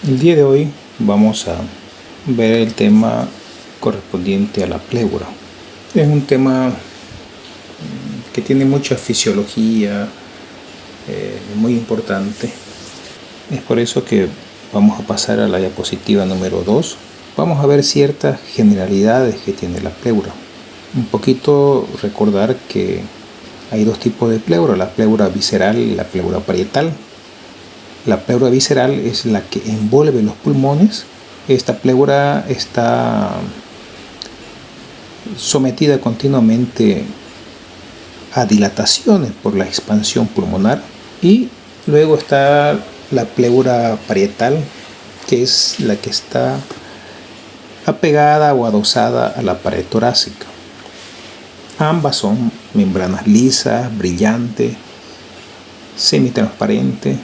El día de hoy vamos a ver el tema correspondiente a la pleura. Es un tema que tiene mucha fisiología, muy importante. Es por eso que vamos a pasar a la diapositiva número 2. Vamos a ver ciertas generalidades que tiene la pleura. Un poquito recordar que hay dos tipos de pleura, la pleura visceral y la pleura parietal. La pleura visceral es la que envuelve los pulmones. Esta pleura está sometida continuamente a dilataciones por la expansión pulmonar. Y luego está la pleura parietal, que es la que está apegada o adosada a la pared torácica. Ambas son membranas lisas, brillantes, semitransparentes.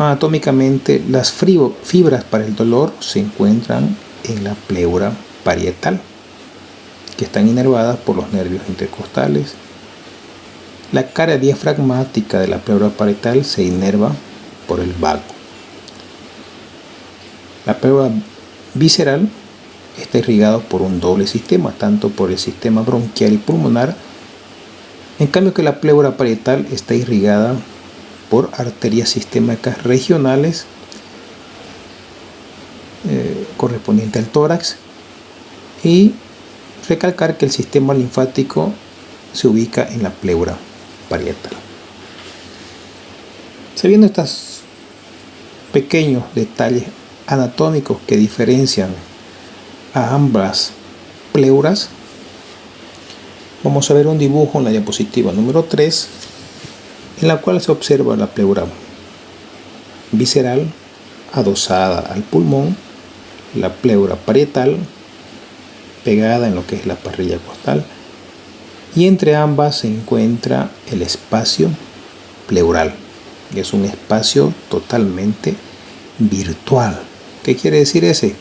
Anatómicamente, las fibras para el dolor se encuentran en la pleura parietal, que están inervadas por los nervios intercostales. La cara diafragmática de la pleura parietal se inerva por el vago. La pleura visceral está irrigada por un doble sistema, tanto por el sistema bronquial y pulmonar, en cambio que la pleura parietal está irrigada por arterias sistémicas regionales correspondiente al tórax, y recalcar que el sistema linfático se ubica en la pleura parietal. Sabiendo estos pequeños detalles anatómicos que diferencian a ambas pleuras, vamos a ver un dibujo en la diapositiva número 3, en la cual se observa la pleura visceral adosada al pulmón, la pleura parietal pegada en lo que es la parrilla costal, y entre ambas se encuentra el espacio pleural, que es un espacio totalmente virtual. ¿Qué quiere decir ese?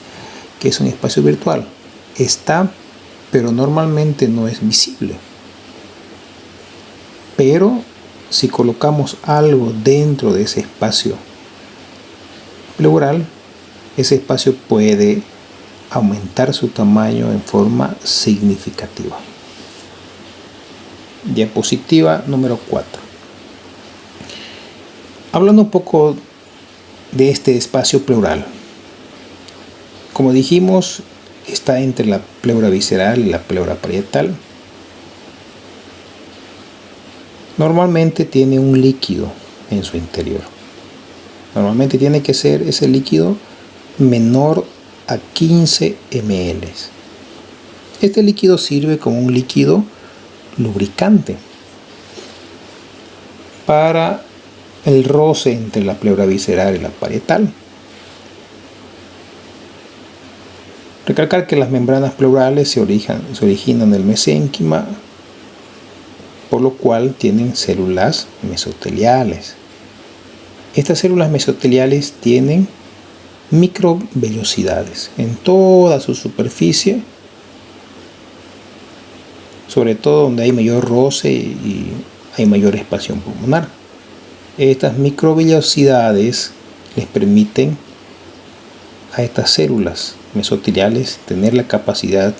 Que es un espacio virtual. Está, pero normalmente no es visible. Pero si colocamos algo dentro de ese espacio pleural, ese espacio puede aumentar su tamaño en forma significativa. Diapositiva número 4. Hablando un poco de este espacio pleural. Como dijimos, está entre la pleura visceral y la pleura parietal. Normalmente tiene un líquido en su interior. Normalmente tiene que ser ese líquido menor a 15 ml. Este líquido sirve como un líquido lubricante para el roce entre la pleura visceral y la parietal. Recalcar que las membranas pleurales se originan del mesénquima, por lo cual tienen células mesoteliales. Estas células mesoteliales tienen microvellosidades en toda su superficie, sobre todo donde hay mayor roce y hay mayor expansión pulmonar. Estas microvellosidades les permiten a estas células mesoteliales tener la capacidad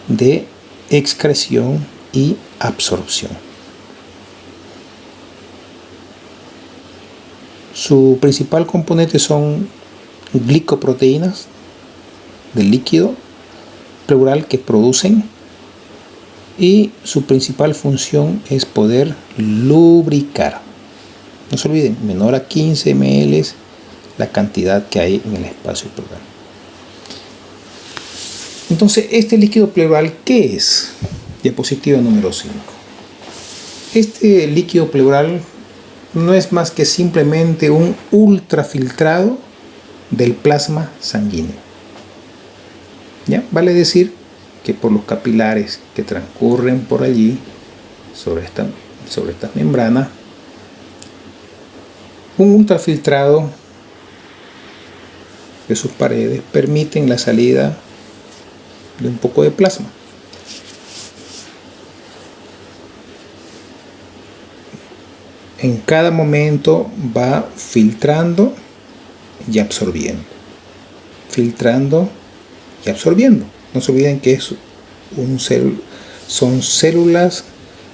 de excreción y absorción. Su principal componente son glicoproteínas del líquido pleural que producen, y su principal función es poder lubricar. No se olviden, menor a 15 ml la cantidad que hay en el espacio pleural. Entonces, este líquido pleural, ¿qué es? Diapositiva número 5. Este líquido pleural no es más que simplemente un ultrafiltrado del plasma sanguíneo. ¿Ya? Vale decir que por los capilares que transcurren por allí, sobre estas membranas, un ultrafiltrado de sus paredes permiten la salida de un poco de plasma. En en cada momento va filtrando y absorbiendo. Filtrando y absorbiendo. No se olviden que son células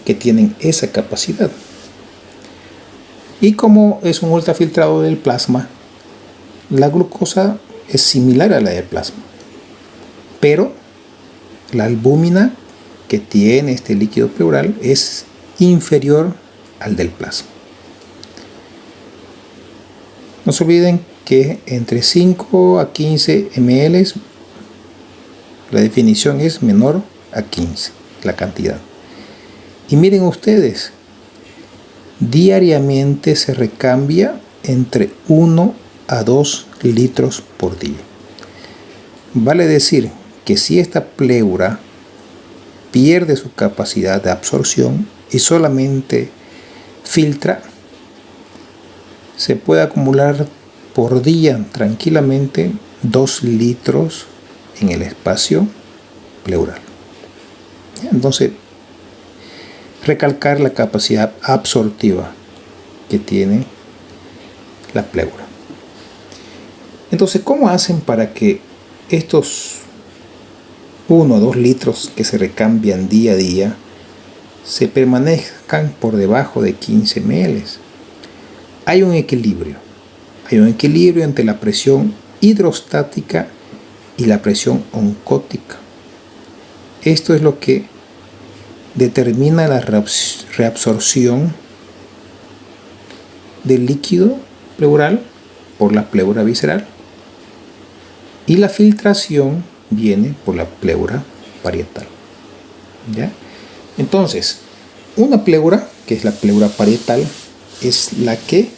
que tienen esa capacidad. Y como es un ultrafiltrado del plasma, la glucosa es similar a la del plasma, pero la albúmina que tiene este líquido pleural es inferior al del plasma. No se olviden que entre 5 a 15 ml la definición es menor a 15, la cantidad. Y miren ustedes, diariamente se recambia entre 1 a 2 litros por día. Vale decir que si esta pleura pierde su capacidad de absorción y solamente filtra, se puede acumular por día tranquilamente 2 litros en el espacio pleural. Entonces, recalcar la capacidad absortiva que tiene la pleura. Entonces, ¿cómo hacen para que estos 1 o 2 litros que se recambian día a día se permanezcan por debajo de 15 ml? Hay un equilibrio entre la presión hidrostática y la presión oncótica. Esto es lo que determina la reabsorción del líquido pleural por la pleura visceral, y la filtración viene por la pleura parietal. ¿Ya? Entonces, una pleura, que es la pleura parietal, es la que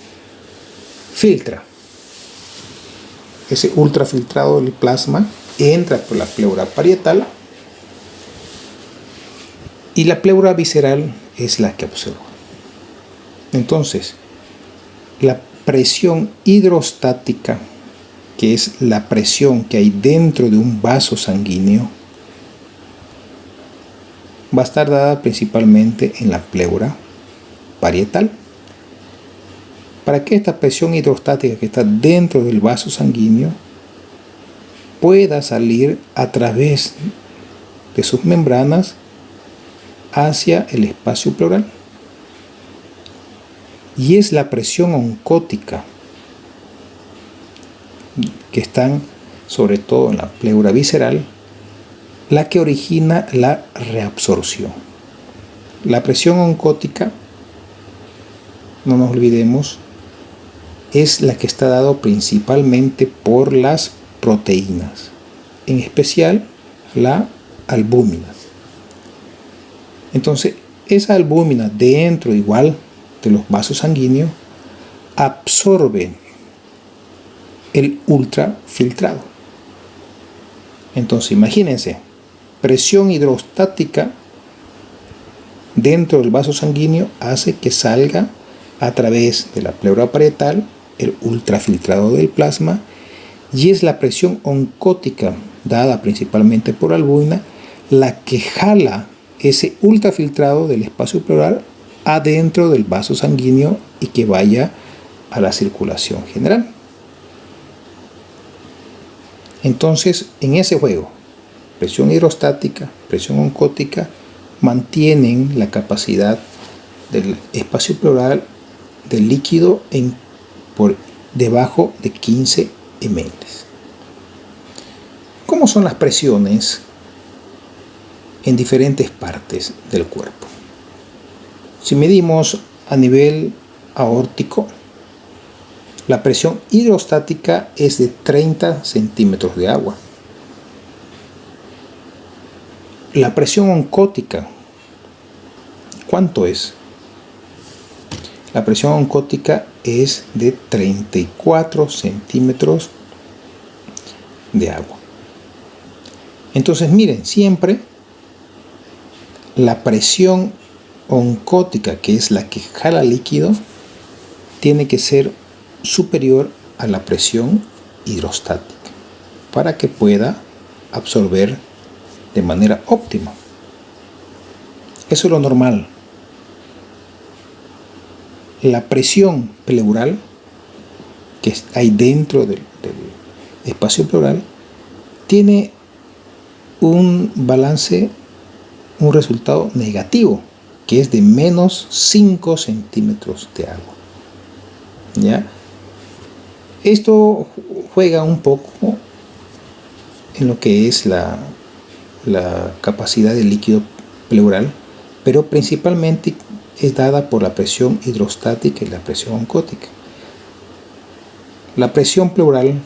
filtra. Ese ultrafiltrado del plasma entra por la pleura parietal, y la pleura visceral es la que absorbe. Entonces, la presión hidrostática, que es la presión que hay dentro de un vaso sanguíneo, va a estar dada principalmente en la pleura parietal. Para que esta presión hidrostática que está dentro del vaso sanguíneo pueda salir a través de sus membranas hacia el espacio pleural. Y es la presión oncótica, que están sobre todo en la pleura visceral, la que origina la reabsorción. La presión oncótica, no nos olvidemos, es la que está dada principalmente por las proteínas, en especial la albúmina. Entonces, esa albúmina dentro igual de los vasos sanguíneos absorbe el ultrafiltrado. Entonces, imagínense, presión hidrostática dentro del vaso sanguíneo hace que salga a través de la pleura parietal el ultrafiltrado del plasma, y es la presión oncótica dada principalmente por albúmina la que jala ese ultrafiltrado del espacio pleural adentro del vaso sanguíneo y que vaya a la circulación general. Entonces, en ese juego, presión hidrostática, presión oncótica, mantienen la capacidad del espacio pleural del líquido por debajo de 15 ml. ¿Cómo son las presiones en diferentes partes del cuerpo? Si medimos a nivel aórtico, la presión hidrostática es de 30 centímetros de agua. La presión oncótica, ¿cuánto es? La presión oncótica es de 34 centímetros de agua. Entonces, miren, siempre la presión oncótica, que es la que jala líquido, tiene que ser superior a la presión hidrostática para que pueda absorber de manera óptima. Eso es lo normal. la presión pleural que hay dentro del espacio pleural tiene un balance, un resultado negativo, que es de menos 5 centímetros de agua. ¿Ya? Esto juega un poco en lo que es la capacidad del líquido pleural, pero principalmente es dada por la presión hidrostática y la presión oncótica. La presión pleural,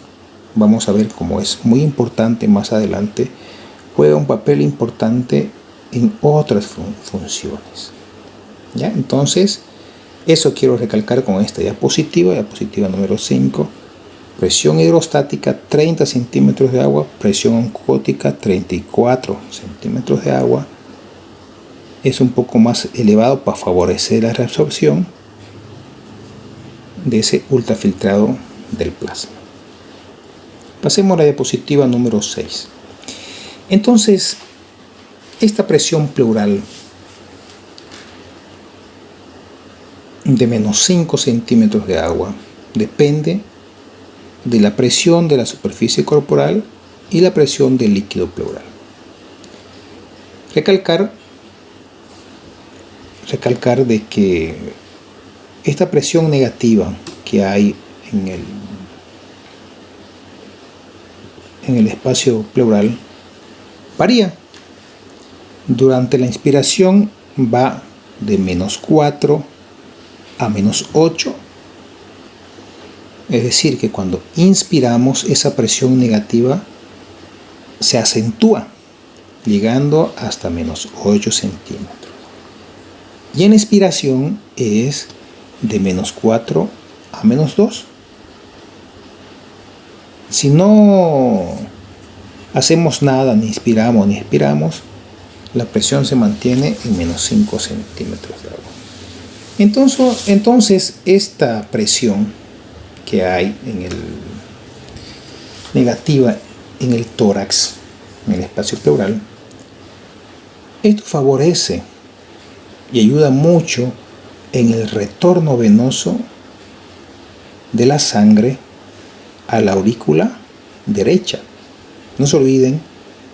vamos a ver cómo es muy importante más adelante, juega un papel importante en otras funciones. ¿Ya? Entonces, eso quiero recalcar con esta diapositiva número 5. Presión hidrostática 30 centímetros de agua, presión oncótica 34 centímetros de agua. Es un poco más elevado para favorecer la reabsorción de ese ultrafiltrado del plasma. Pasemos a la diapositiva número 6. Entonces, esta presión pleural de menos 5 centímetros de agua depende de la presión de la superficie corporal y la presión del líquido pleural. Recalcar de que esta presión negativa que hay en el espacio pleural varía. Durante la inspiración va de menos 4 a menos 8. Es decir, que cuando inspiramos, esa presión negativa se acentúa, llegando hasta menos 8 centímetros. Y en expiración es de menos 4 a menos 2. Si no hacemos nada, ni inspiramos ni expiramos, la presión se mantiene en menos 5 centímetros de agua. Entonces esta presión que hay negativa en el tórax, en el espacio pleural, esto favorece y ayuda mucho en el retorno venoso de la sangre a la aurícula derecha. No se olviden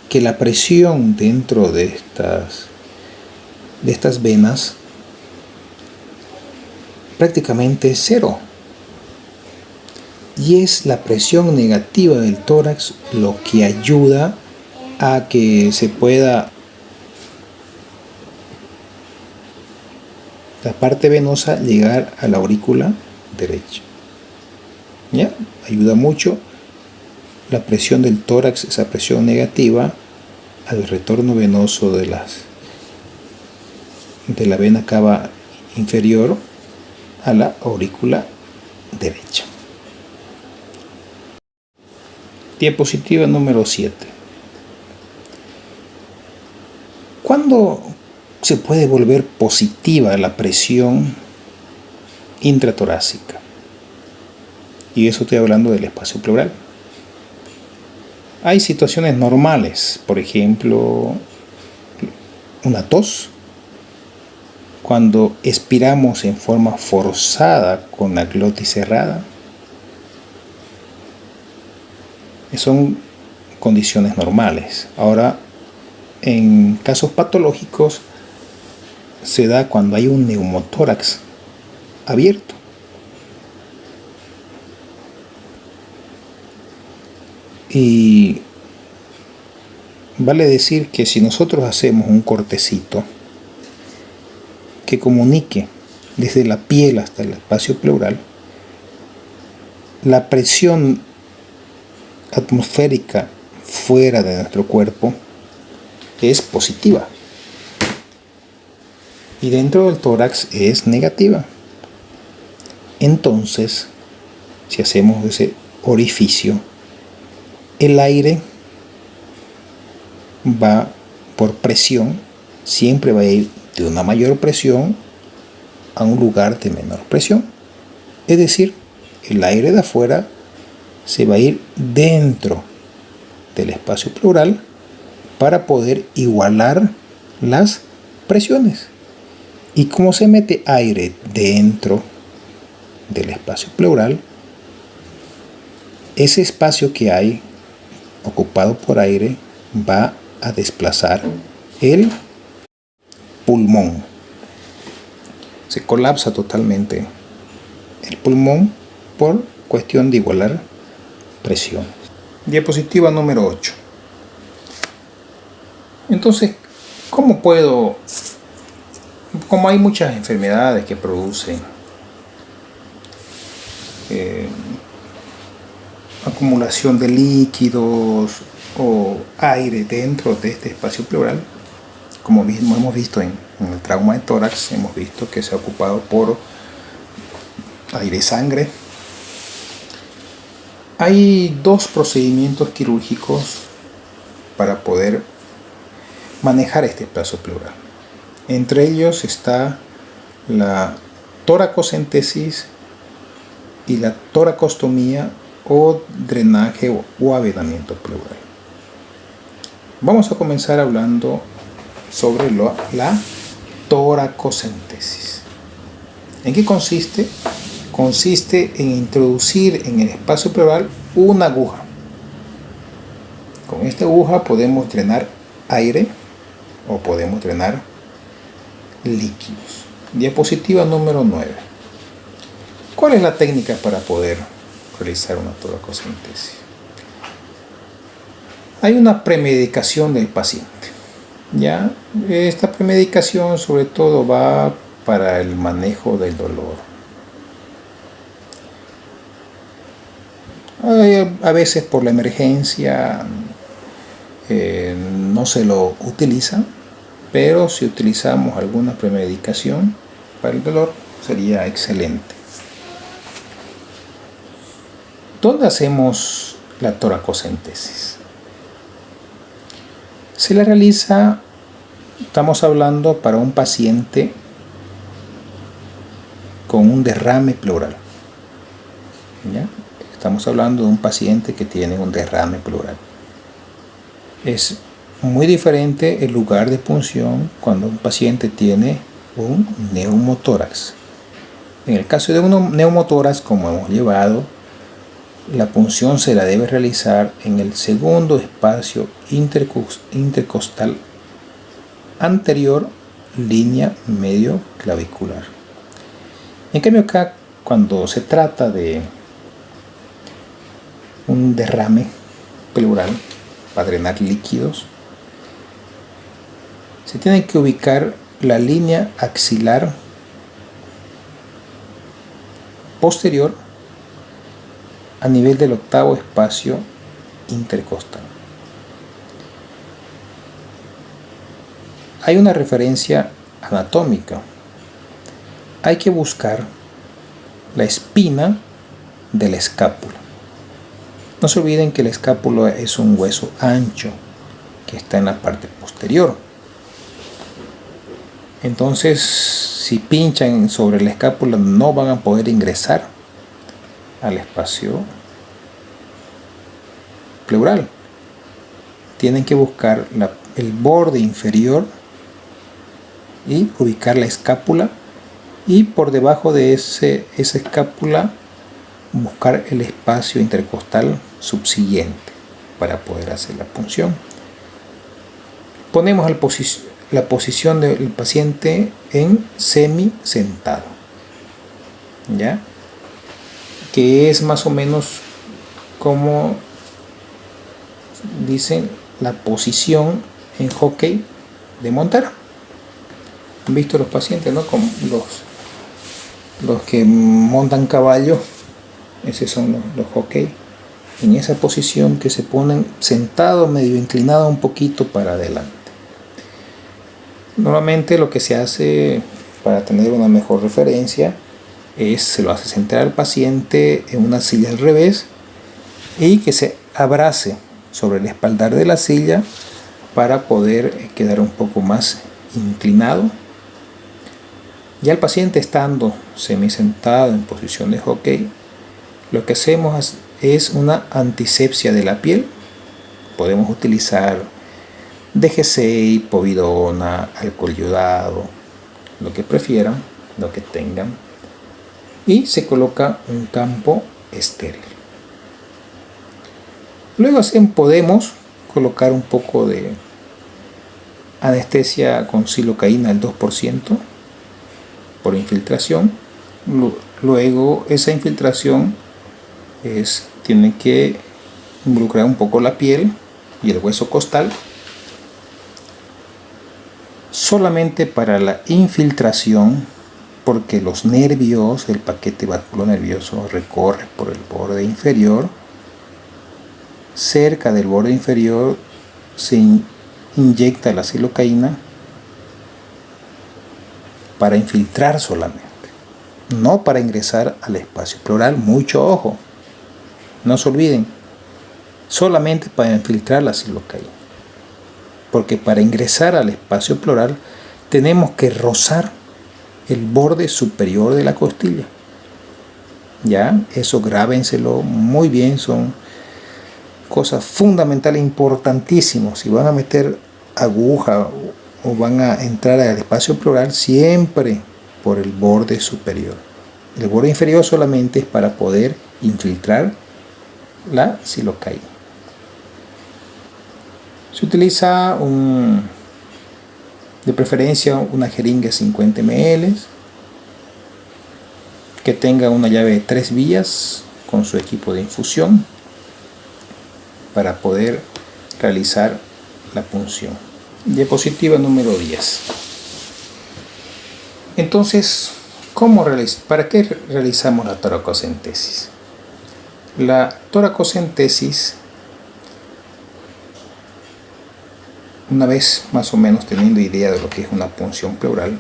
que la presión dentro de estas venas prácticamente es cero. Y es la presión negativa del tórax lo que ayuda a que se pueda la parte venosa llegar a la aurícula derecha. ¿Ya? Ayuda mucho la presión del tórax, esa presión negativa, al retorno venoso de la vena cava inferior a la aurícula derecha. Diapositiva número 7. ¿Cuándo se puede volver positiva la presión intratorácica? Y eso estoy hablando del espacio pleural. Hay situaciones normales, por ejemplo, una tos, cuando expiramos en forma forzada con la glotis cerrada. Son condiciones normales. Ahora, en casos patológicos, se da cuando hay un neumotórax abierto. Y vale decir que si nosotros hacemos un cortecito que comunique desde la piel hasta el espacio pleural, la presión atmosférica fuera de nuestro cuerpo es positiva y dentro del tórax es negativa. Entonces, si hacemos ese orificio, el aire va por presión, siempre va a ir de una mayor presión a un lugar de menor presión. Es decir, el aire de afuera se va a ir dentro del espacio pleural para poder igualar las presiones. ¿Y cómo se mete aire dentro del espacio pleural, ese espacio que hay ocupado por aire va a desplazar el pulmón. Se colapsa totalmente el pulmón por cuestión de igualar presiones. Diapositiva número 8. Entonces, ¿cómo puedo? Como hay muchas enfermedades que producen acumulación de líquidos o aire dentro de este espacio pleural, como mismo hemos visto en el trauma de tórax, hemos visto que se ha ocupado por aire y sangre. Hay dos procedimientos quirúrgicos para poder manejar este espacio pleural. Entre ellos está la toracocentesis y la toracostomía o drenaje o avenamiento pleural. Vamos a comenzar hablando sobre la toracocentesis. ¿En qué consiste? Consiste en introducir en el espacio pleural una aguja. Con esta aguja podemos drenar aire o podemos drenar líquidos. Diapositiva número 9. ¿Cuál es la técnica para poder realizar una toracocentesis? Hay una premedicación del paciente. ¿Ya? Esta premedicación sobre todo va para el manejo del dolor. A veces por la emergencia no se lo utiliza, pero si utilizamos alguna premedicación para el dolor sería excelente. ¿Dónde hacemos la toracocentesis? Se la realiza, estamos hablando para un paciente con un derrame pleural. ¿Ya? Estamos hablando de un paciente que tiene un derrame pleural. Es muy diferente el lugar de punción cuando un paciente tiene un neumotórax. En el caso de un neumotórax, como hemos llevado, la punción se la debe realizar en el segundo espacio intercostal anterior, línea medio clavicular. En cambio acá, cuando se trata de un derrame pleural para drenar líquidos, se tiene que ubicar la línea axilar posterior a nivel del octavo espacio intercostal. Hay una referencia anatómica. Hay que buscar la espina de la escápula. No se olviden que el escápulo es un hueso ancho que está en la parte posterior. Entonces, si pinchan sobre la escápula, no van a poder ingresar al espacio pleural. Tienen que buscar el borde inferior y ubicar la escápula, y por debajo de esa escápula buscar el espacio intercostal subsiguiente para poder hacer la punción. Ponemos la posición del paciente en semi-sentado, ¿ya? Que es más o menos como dicen la posición en hockey de montar. Han visto los pacientes, ¿no? Como los que montan caballo, esos son los hockey, en esa posición que se ponen sentado, medio inclinado un poquito para adelante. Normalmente lo que se hace para tener una mejor referencia se lo hace sentar al paciente en una silla al revés y que se abrace sobre el espaldar de la silla para poder quedar un poco más inclinado. Ya el paciente estando semisentado en posición de hockey, lo que hacemos es una antisepsia de la piel. Podemos utilizar DGC, povidona, alcohol yodado, lo que prefieran, lo que tengan. y se coloca un campo estéril. Luego así podemos colocar un poco de anestesia con silocaína al 2% por infiltración. Luego esa infiltración tiene que involucrar un poco la piel y el hueso costal, solamente para la infiltración, porque los nervios, el paquete vasculonervioso recorre por el borde inferior. Cerca del borde inferior se inyecta la silocaína para infiltrar solamente, no para ingresar al espacio pleural. Mucho ojo, no se olviden, solamente para infiltrar la silocaína, porque para ingresar al espacio pleural tenemos que rozar el borde superior de la costilla. Ya, eso grábenselo muy bien, son cosas fundamentales, importantísimas. Si van a meter aguja o van a entrar al espacio pleural, siempre por el borde superior. El borde inferior solamente es para poder infiltrar la silocaína. Se utiliza de preferencia una jeringa de 50 ml que tenga una llave de 3 vías con su equipo de infusión para poder realizar la punción. Diapositiva número 10. Entonces, ¿para qué realizamos la toracocentesis? La toracocentesis, una vez más o menos teniendo idea de lo que es una punción pleural,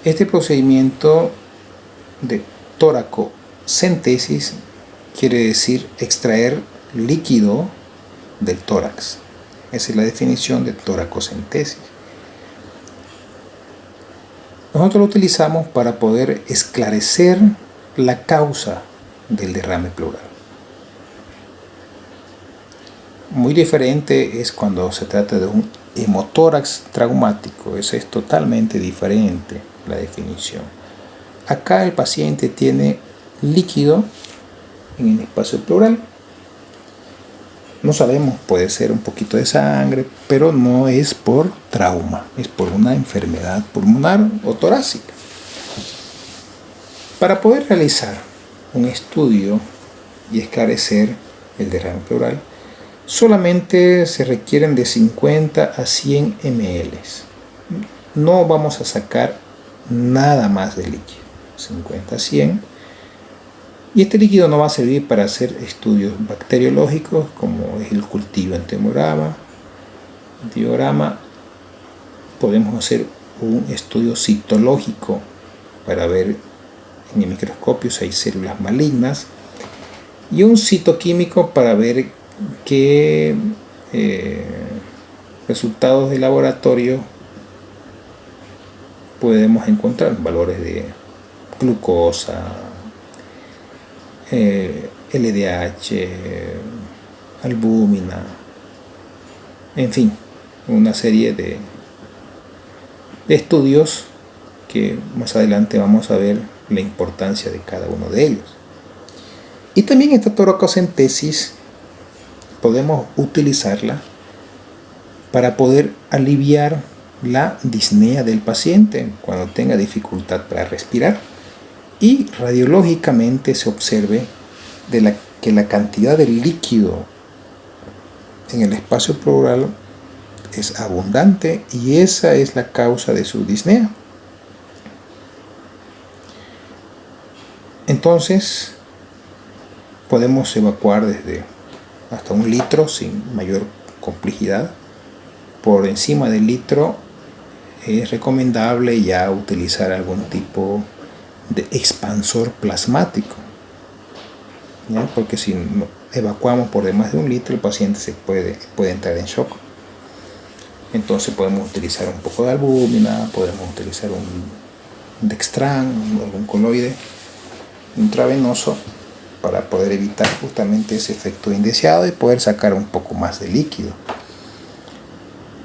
este procedimiento de toracocentesis quiere decir extraer líquido del tórax. Esa es la definición de toracocentesis. Nosotros lo utilizamos para poder esclarecer la causa del derrame pleural. Muy diferente es cuando se trata de un hemotórax traumático. Esa es totalmente diferente la definición. Acá el paciente tiene líquido en el espacio pleural. No sabemos, puede ser un poquito de sangre, pero no es por trauma, es por una enfermedad pulmonar o torácica. Para poder realizar un estudio y esclarecer el derrame pleural, solamente se requieren de 50 a 100 ml. No vamos a sacar nada más de líquido, 50 a 100. Y este líquido nos va a servir para hacer estudios bacteriológicos, como es el cultivo en diagrama. Podemos hacer un estudio citológico para ver en el microscopio si hay células malignas, y un citoquímico para ver qué resultados de laboratorio podemos encontrar, valores de glucosa, LDH, albúmina, en fin, una serie de estudios que más adelante vamos a ver la importancia de cada uno de ellos. Y también esta toracocentesis podemos utilizarla para poder aliviar la disnea del paciente cuando tenga dificultad para respirar, y radiológicamente se observe que la cantidad de líquido en el espacio pleural es abundante, y esa es la causa de su disnea. Entonces podemos evacuar desde hasta 1 litro sin mayor complejidad. Por encima del litro es recomendable ya utilizar algún tipo de expansor plasmático, ¿ya? Porque si evacuamos por demás de 1 litro, el paciente puede entrar en shock. Entonces podemos utilizar un poco de albúmina, podemos utilizar un dextran, algún coloide intravenoso, para poder evitar justamente ese efecto indeseado y poder sacar un poco más de líquido.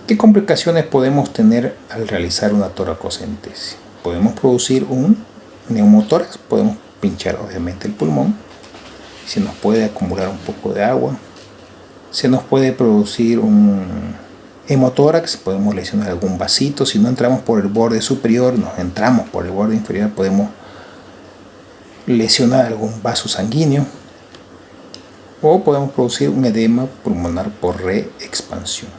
¿Qué complicaciones podemos tener al realizar una toracocentesis? Podemos producir un neumotórax podemos pinchar obviamente el pulmón. Se nos puede acumular un poco de agua. Se nos puede producir un hemotórax, podemos lesionar algún vasito. Si no entramos por el borde superior, nos entramos por el borde inferior, podemos lesionar algún vaso sanguíneo. O podemos producir un edema pulmonar por reexpansión.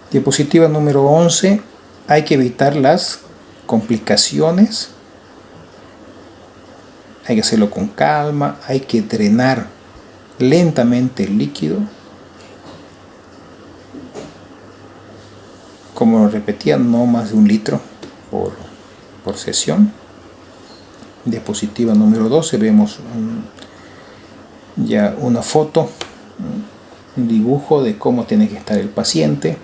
Diapositiva número 11. Hay que evitar las complicaciones. Hay que hacerlo con calma. Hay que drenar lentamente el líquido. Como lo repetía, no más de 1 litro por sesión. Diapositiva número 12. Vemos ya una foto, un dibujo de cómo tiene que estar el paciente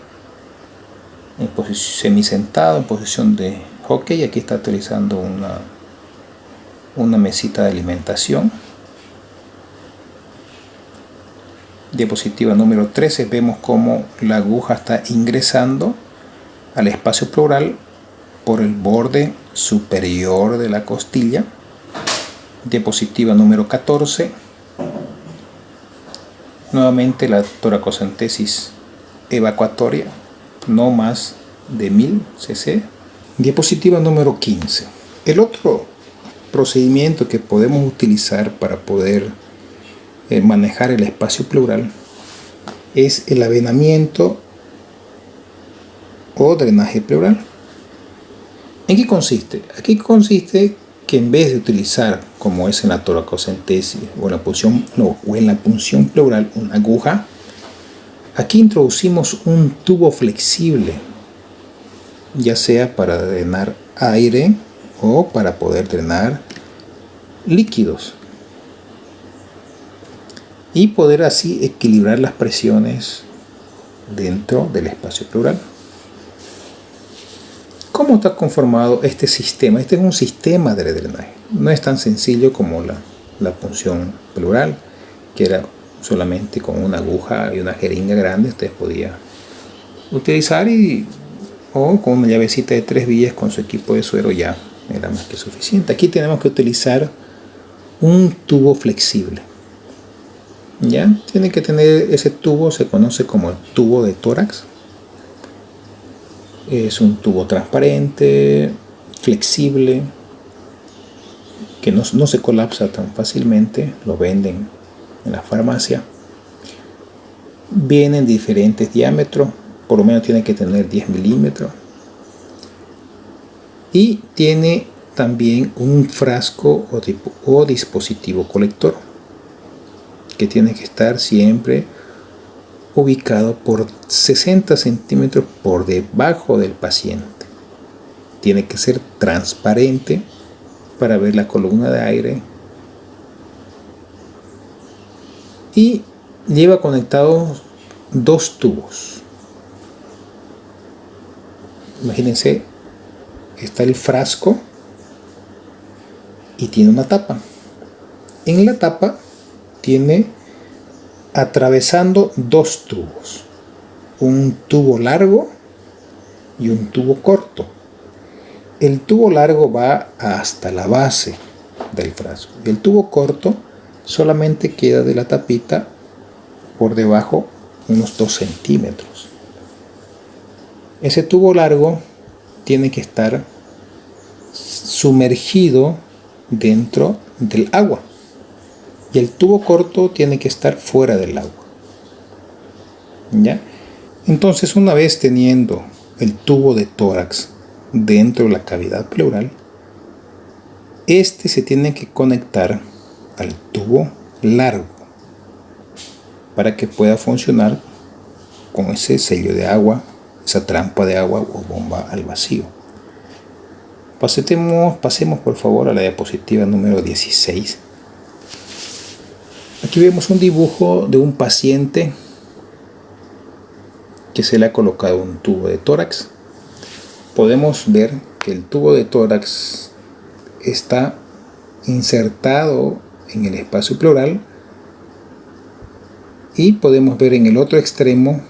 en posición semisentado, en posición de hockey. Aquí está utilizando una mesita de alimentación. Diapositiva número 13. Vemos cómo la aguja está ingresando al espacio pleural por el borde superior de la costilla. Diapositiva número 14. Nuevamente la toracocentesis evacuatoria, no más de 1000 cc. Diapositiva número 15. El otro procedimiento que podemos utilizar para poder manejar el espacio pleural es el avenamiento o drenaje pleural. ¿En qué consiste? Aquí consiste que en vez de utilizar, como es en la toracocentesis o en la punción pleural, una aguja, aquí introducimos un tubo flexible, ya sea para drenar aire o para poder drenar líquidos, y poder así equilibrar las presiones dentro del espacio pleural. ¿Cómo está conformado este sistema? Este es un sistema de drenaje. No es tan sencillo como la punción pleural, que era solamente con una aguja y una jeringa grande. Ustedes podían utilizar o con una llavecita de 3 vías con su equipo de suero ya era más que suficiente. Aquí tenemos que utilizar un tubo flexible. ¿Ya? Tiene que tener ese tubo, se conoce como el tubo de tórax. Es un tubo transparente, flexible, que no se colapsa tan fácilmente. Lo venden en la farmacia. Viene en diferentes diámetros, por lo menos tiene que tener 10 milímetros. Y tiene también un frasco o dispositivo colector, que tiene que estar siempre ubicado por 60 centímetros por debajo del paciente. Tiene que ser transparente para ver la columna de aire. Y lleva conectados 2 tubos. Imagínense, está el frasco y tiene una tapa. En la tapa tiene atravesando 2 tubos, un tubo largo y un tubo corto. El tubo largo va hasta la base del frasco y el tubo corto solamente queda de la tapita por debajo unos 2 centímetros. Ese tubo largo tiene que estar sumergido dentro del agua y el tubo corto tiene que estar fuera del agua. ¿Ya? Entonces, una vez teniendo el tubo de tórax dentro de la cavidad pleural, este se tiene que conectar al tubo largo para que pueda funcionar con ese sello de agua, esa trampa de agua o bomba al vacío. Pasemos por favor a la diapositiva número 16. Aquí vemos un dibujo de un paciente que se le ha colocado un tubo de tórax. Podemos ver que el tubo de tórax está insertado en el espacio pleural y podemos ver en el otro extremo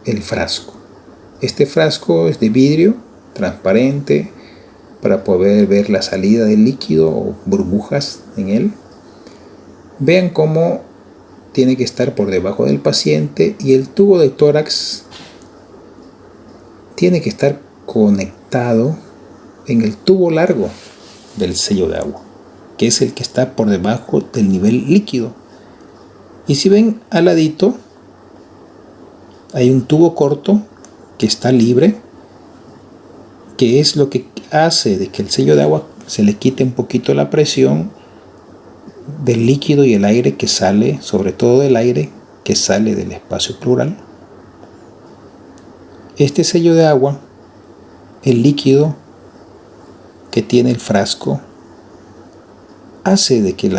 el frasco. Este frasco es de vidrio transparente, para poder ver la salida del líquido o burbujas en él. Vean cómo tiene que estar por debajo del paciente y el tubo de tórax tiene que estar conectado en el tubo largo del sello de agua, que es el que está por debajo del nivel líquido. Y si ven al ladito hay un tubo corto que está libre, que es lo que hace de que el sello de agua se le quite un poquito la presión del líquido y el aire que sale, sobre todo del aire que sale del espacio pleural. Este sello de agua, el líquido que tiene el frasco, hace de que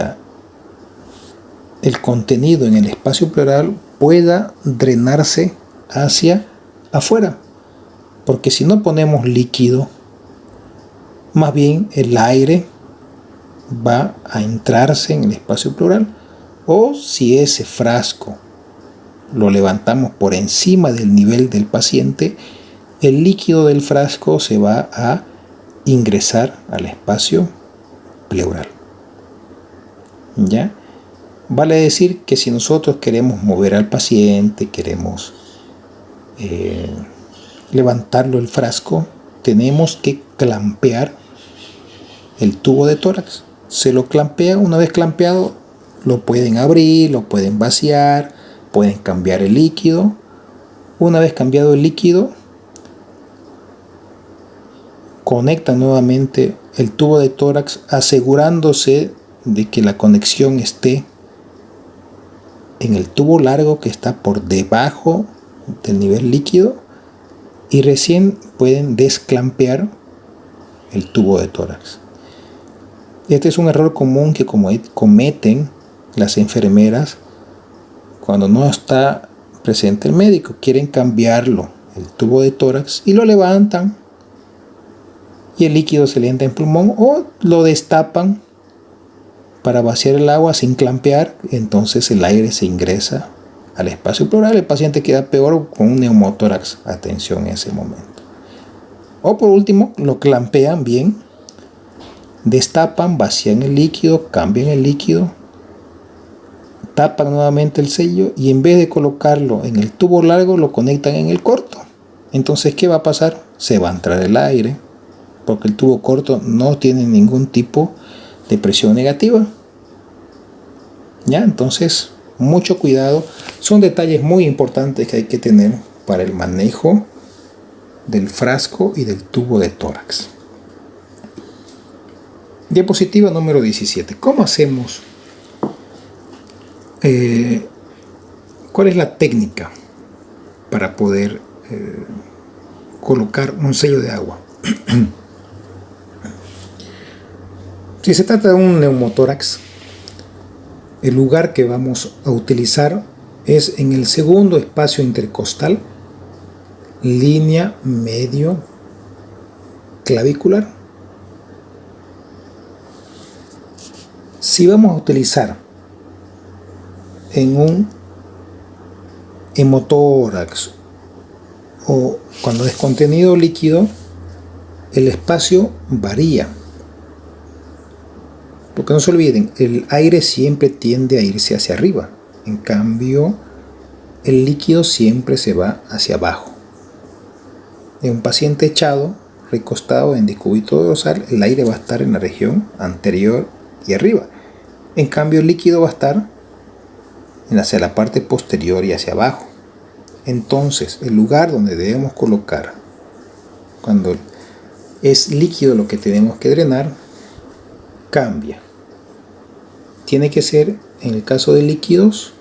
el contenido en el espacio pleural pueda drenarse hacia afuera, porque si no ponemos líquido, más bien el aire va a entrarse en el espacio pleural, o si ese frasco lo levantamos por encima del nivel del paciente, el líquido del frasco se va a ingresar al espacio pleural. ¿Ya? Vale decir que si nosotros queremos mover al paciente, queremos levantarlo el frasco, tenemos que clampear el tubo de tórax. Se lo clampea, una vez clampeado, lo pueden abrir, lo pueden vaciar, pueden cambiar el líquido. Una vez cambiado el líquido, conectan nuevamente el tubo de tórax, asegurándose de que la conexión esté en el tubo largo que está por debajo del nivel líquido, y recién pueden desclampear el tubo de tórax. Este es un error común que cometen las enfermeras cuando no está presente el médico. Quieren cambiarlo, el tubo de tórax, y lo levantan y el líquido se le entra en pulmón, o lo destapan para vaciar el agua sin clampear, entonces el aire se ingresa al espacio pleural, el paciente queda peor con un neumotórax, atención en ese momento. O por último, lo clampean bien, destapan, vacían el líquido, cambian el líquido, tapan nuevamente el sello y en vez de colocarlo en el tubo largo, lo conectan en el corto. Entonces, ¿qué va a pasar? Se va a entrar el aire, porque el tubo corto no tiene ningún tipo de presión negativa. ¿Ya? Entonces, mucho cuidado. Son detalles muy importantes que hay que tener para el manejo del frasco y del tubo de tórax. Diapositiva número 17. ¿Cómo hacemos? ¿Cuál es la técnica para poder colocar un sello de agua? Si se trata de un neumotórax, el lugar que vamos a utilizar es en el segundo espacio intercostal, línea medio clavicular. Si vamos a utilizar en un hemotórax o cuando es contenido líquido, el espacio varía. Porque no se olviden, el aire siempre tiende a irse hacia arriba. En cambio, el líquido siempre se va hacia abajo. En un paciente echado, recostado en decúbito dorsal, el aire va a estar en la región anterior y arriba. En cambio, el líquido va a estar hacia la parte posterior y hacia abajo. Entonces, el lugar donde debemos colocar, cuando es líquido lo que tenemos que drenar, cambia. Tiene que ser, en el caso de líquidos,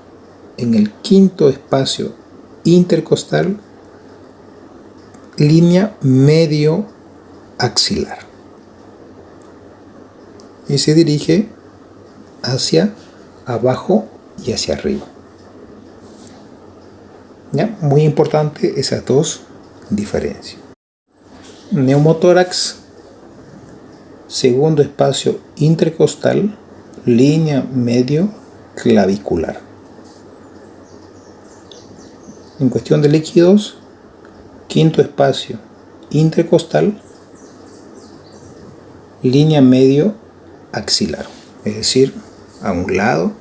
en el quinto espacio intercostal, línea medio axilar, y se dirige hacia abajo y hacia arriba. ¿Ya? Muy importante esas dos diferencias. Neumotórax, segundo espacio intercostal, línea medio clavicular. En cuestión de líquidos, quinto espacio intercostal, línea medio axilar, es decir, a un lado,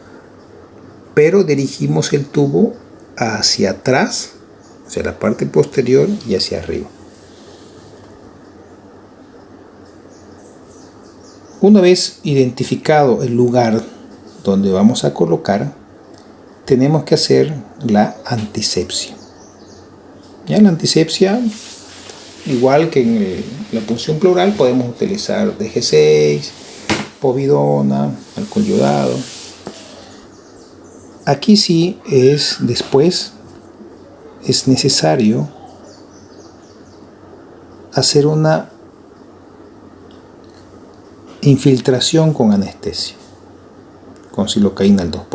pero dirigimos el tubo hacia atrás, hacia la parte posterior y hacia arriba. Una vez identificado el lugar donde vamos a colocar, tenemos que hacer la antisepsia. Ya la antisepsia, igual que en la punción pleural, podemos utilizar DG6, povidona, alcohol yodado. Aquí sí es necesario hacer una infiltración con anestesia, con silocaína al 2%.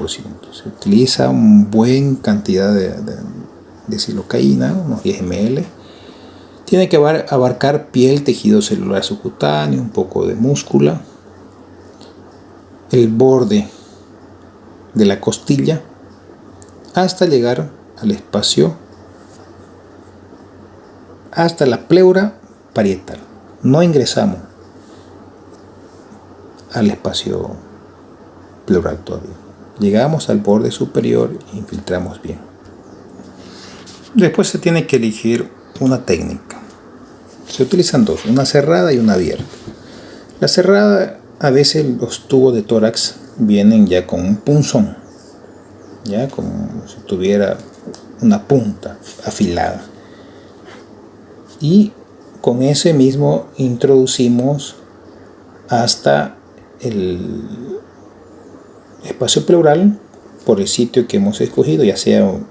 Se utiliza una buena cantidad de silocaína, unos 10 ml. Tiene que abarcar piel, tejido celular subcutáneo, un poco de múscula, el borde de la costilla, hasta llegar al espacio, hasta la pleura parietal. No ingresamos al espacio pleural todavía. Llegamos al borde superior e infiltramos bien. Después se tiene que elegir una técnica. Se utilizan dos, una cerrada y una abierta. La cerrada, a veces los tubos de tórax vienen ya con un punzón, ya como si tuviera una punta afilada, y con ese mismo introducimos hasta el espacio pleural por el sitio que hemos escogido, ya sea un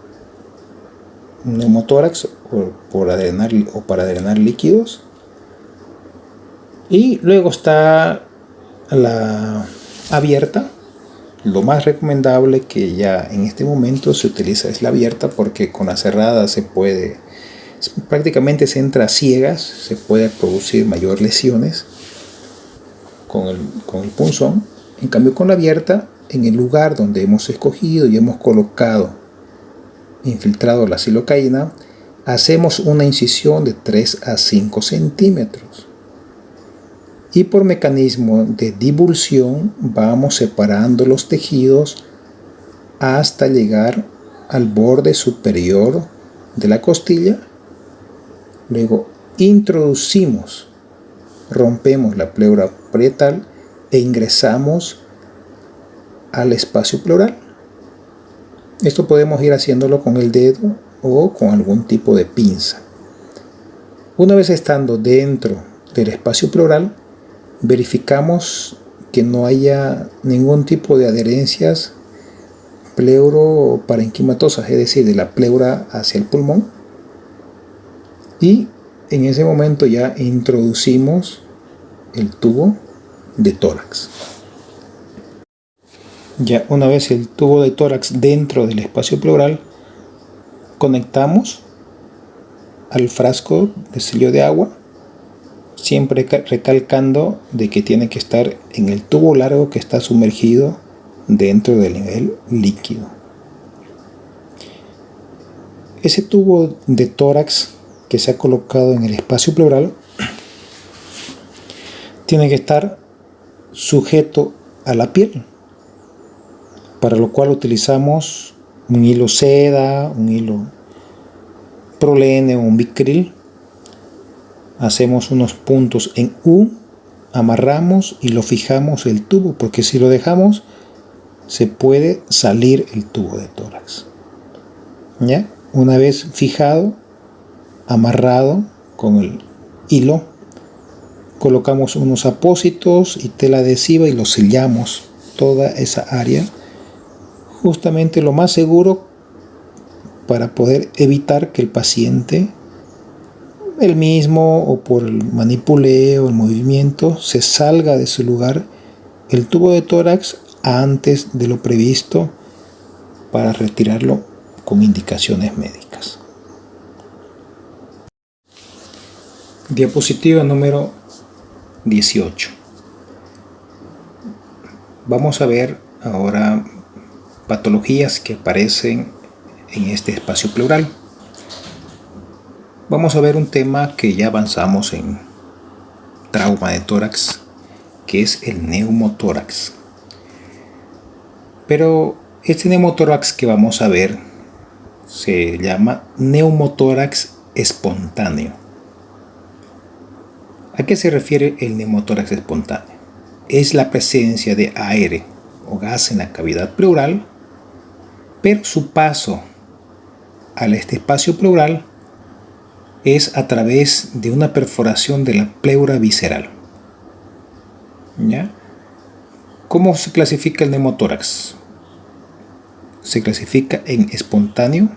neumotórax o para drenar líquidos. Y luego está la abierta. Lo más recomendable que ya en este momento se utiliza es la abierta, porque con la cerrada prácticamente se entra a ciegas, se puede producir mayor lesiones con el punzón. En cambio, con la abierta, en el lugar donde hemos escogido y hemos colocado, infiltrado la silocaína, hacemos una incisión de 3 a 5 centímetros. Y por mecanismo de divulsión vamos separando los tejidos hasta llegar al borde superior de la costilla. Luego introducimos, rompemos la pleura parietal e ingresamos al espacio pleural. Esto podemos ir haciéndolo con el dedo o con algún tipo de pinza. Una vez estando dentro del espacio pleural, verificamos que no haya ningún tipo de adherencias pleuroparenquimatosas, es decir, de la pleura hacia el pulmón. Y en ese momento ya introducimos el tubo de tórax. Ya una vez el tubo de tórax dentro del espacio pleural, conectamos al frasco de sello de agua, siempre recalcando de que tiene que estar en el tubo largo que está sumergido dentro del nivel líquido. Ese tubo de tórax que se ha colocado en el espacio pleural tiene que estar sujeto a la piel, para lo cual utilizamos un hilo seda, un hilo prolene o un bicril. Hacemos unos puntos en U, amarramos y lo fijamos el tubo, porque si lo dejamos se puede salir el tubo de tórax. ¿Ya? Una vez fijado, amarrado con el hilo, colocamos unos apósitos y tela adhesiva y lo sellamos toda esa área, justamente lo más seguro para poder evitar que el paciente, él mismo o por el manipuleo, el movimiento, se salga de su lugar el tubo de tórax antes de lo previsto, para retirarlo con indicaciones médicas. Diapositiva número 18. Vamos a ver ahora patologías que aparecen en este espacio pleural. Vamos a ver un tema que ya avanzamos en trauma de tórax, que es el neumotórax. Pero este neumotórax que vamos a ver se llama neumotórax espontáneo. ¿A qué se refiere el neumotórax espontáneo? Es la presencia de aire o gas en la cavidad pleural, pero su paso a este espacio pleural es a través de una perforación de la pleura visceral. ¿Ya? ¿Cómo se clasifica el neumotórax? Se clasifica en espontáneo,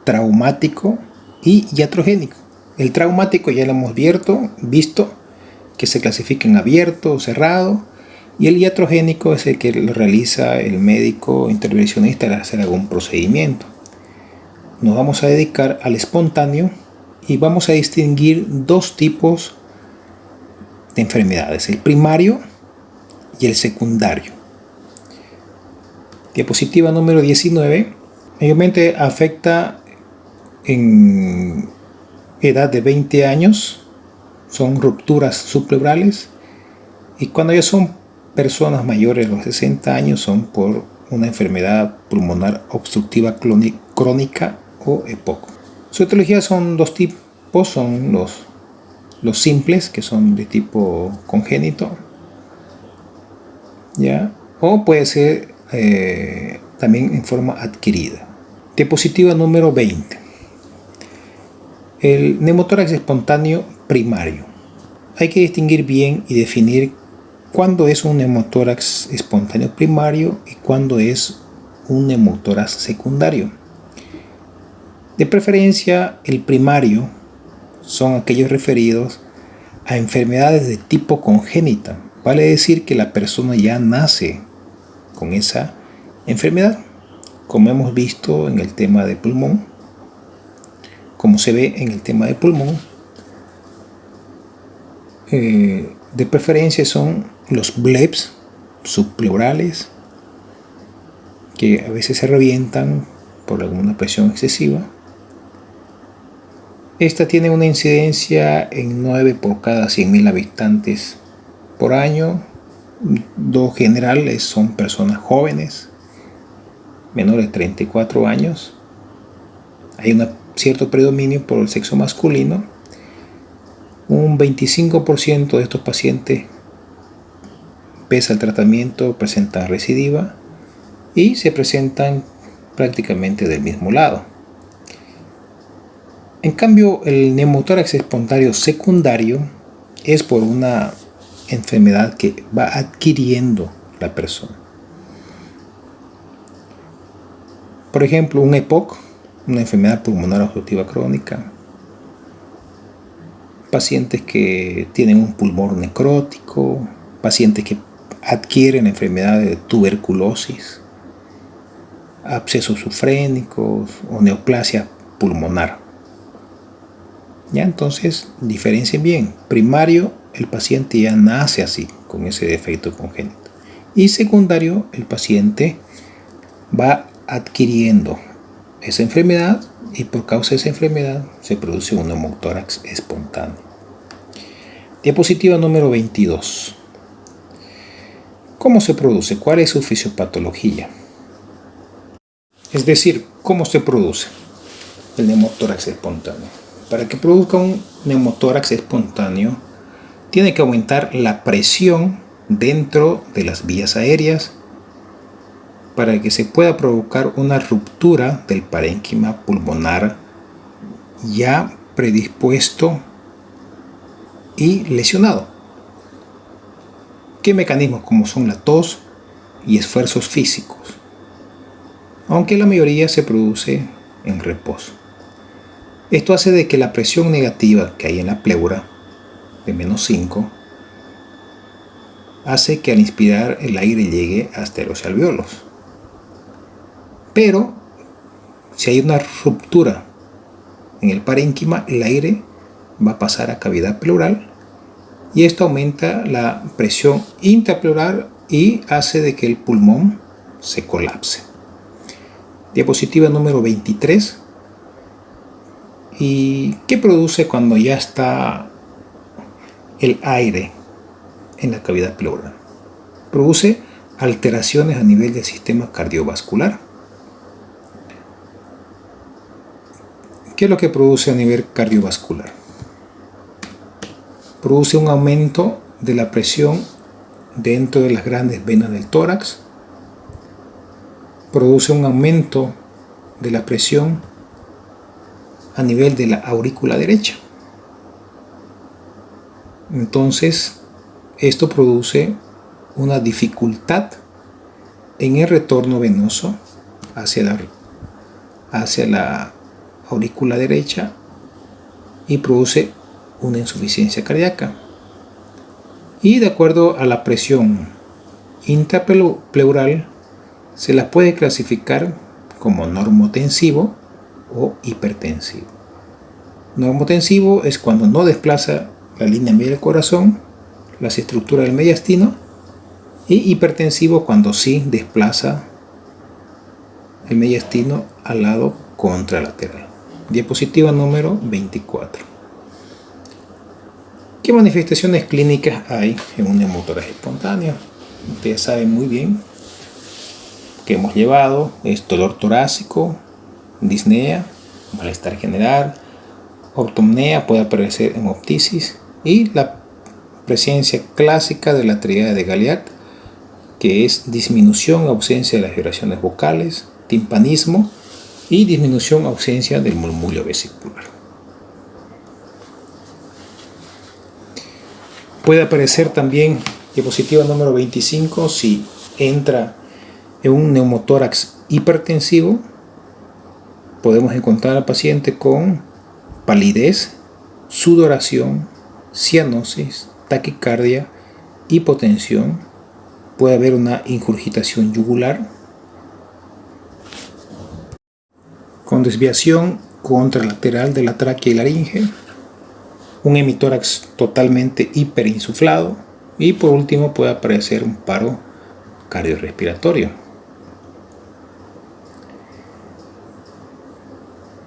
traumático y iatrogénico. El traumático ya lo hemos visto que se clasifica en abierto o cerrado, y el iatrogénico es el que lo realiza el médico intervencionista al hacer algún procedimiento. Nos vamos a dedicar al espontáneo y vamos a distinguir dos tipos de enfermedades, el primario y el secundario. Diapositiva número 19. Mayormente afecta en edad de 20 años, son rupturas subpleurales, y cuando ya son personas mayores de los 60 años son por una enfermedad pulmonar obstructiva crónica o EPOC. Su etiología son dos tipos, son los simples, que son de tipo congénito, ¿ya? O puede ser también en forma adquirida. Diapositiva número 20. El neumotórax espontáneo primario. Hay que distinguir bien y definir cuándo es un neumotórax espontáneo primario y cuándo es un neumotórax secundario. De preferencia, el primario son aquellos referidos a enfermedades de tipo congénita. Vale decir que la persona ya nace con esa enfermedad, como hemos visto en el tema de pulmón, como se ve en el tema de pulmón. De preferencia son los bleps subpleurales, que a veces se revientan por alguna presión excesiva. Esta tiene una incidencia en 9 por cada 100.000 habitantes por año. Dos generales son personas jóvenes, menores de 34 años. Hay un cierto predominio por el sexo masculino. Un 25% de estos pacientes, pese al tratamiento, presentan recidiva y se presentan prácticamente del mismo lado. En cambio, el neumotórax espontáneo secundario es por una enfermedad que va adquiriendo la persona. Por ejemplo, un EPOC, una enfermedad pulmonar obstructiva crónica, pacientes que tienen un pulmón necrótico, pacientes que adquieren enfermedades de tuberculosis, abscesos sufrénicos o neoplasia pulmonar. Ya, entonces diferencien bien. Primario, el paciente ya nace así, con ese defecto congénito. Y secundario, el paciente va adquiriendo esa enfermedad y por causa de esa enfermedad se produce un neumotórax espontáneo. Diapositiva número 22. ¿Cómo se produce? ¿Cuál es su fisiopatología? Es decir, ¿cómo se produce el neumotórax espontáneo? Para que produzca un neumotórax espontáneo, tiene que aumentar la presión dentro de las vías aéreas para que se pueda provocar una ruptura del parénquima pulmonar ya predispuesto y lesionado. ¿Qué mecanismos? Como son la tos y esfuerzos físicos, aunque la mayoría se produce en reposo. Esto hace de que la presión negativa que hay en la pleura, de -5, hace que al inspirar el aire llegue hasta los alvéolos. Pero si hay una ruptura en el parénquima, el aire va a pasar a cavidad pleural y esto aumenta la presión intrapleural y hace de que el pulmón se colapse. Diapositiva número 23. ¿Y qué produce cuando ya está el aire en la cavidad pleural. Produce alteraciones a nivel del sistema cardiovascular. ¿Qué es lo que produce a nivel cardiovascular? Produce un aumento de la presión dentro de las grandes venas del tórax. Produce un aumento de la presión a nivel de la aurícula derecha. Entonces, esto produce una dificultad en el retorno venoso hacia la aurícula derecha y produce una insuficiencia cardíaca. Y de acuerdo a la presión intrapleural, se la puede clasificar como normotensivo o hipertensivo. Normotensivo es cuando no desplaza la línea media del corazón, las estructuras del mediastino, y hipertensivo cuando sí desplaza el mediastino al lado contralateral. Diapositiva número 24. ¿Qué manifestaciones clínicas hay en un neumotórax espontáneo? Ustedes saben muy bien que hemos llevado: es dolor torácico, disnea, malestar general, ortopnea, puede aparecer hemoptisis, y la presencia clásica de la tríada de Galliat, que es disminución, ausencia de las vibraciones vocales, timpanismo y disminución, ausencia del murmullo vesicular. Puede aparecer también, diapositiva número 25, si entra en un neumotórax hipertensivo, podemos encontrar al paciente con palidez, sudoración, cianosis, taquicardia, hipotensión. Puede haber una ingurgitación yugular con desviación contralateral de la tráquea y laringe, un hemitórax totalmente hiperinsuflado, y por último puede aparecer un paro cardiorrespiratorio.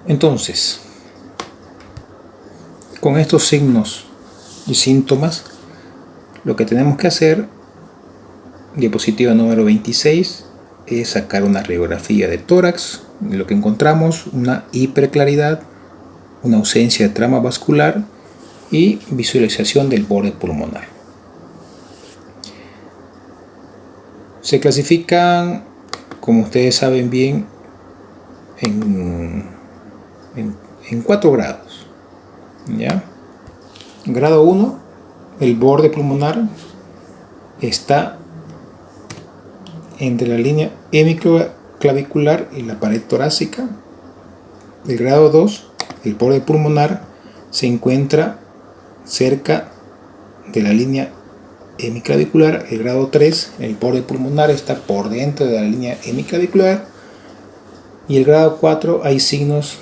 Entonces, con estos signos y síntomas, lo que tenemos que hacer, diapositiva número 26, es sacar una radiografía de tórax. Lo que encontramos: una hiperclaridad, una ausencia de trama vascular y visualización del borde pulmonar. Se clasifican, como ustedes saben bien, en 4 grados. ¿Ya? Grado 1, el borde pulmonar está entre la línea hemiclavicular y la pared torácica. El grado 2, el borde pulmonar se encuentra cerca de la línea hemiclavicular. El grado 3, el borde pulmonar está por dentro de la línea hemiclavicular. Y el grado 4, hay signos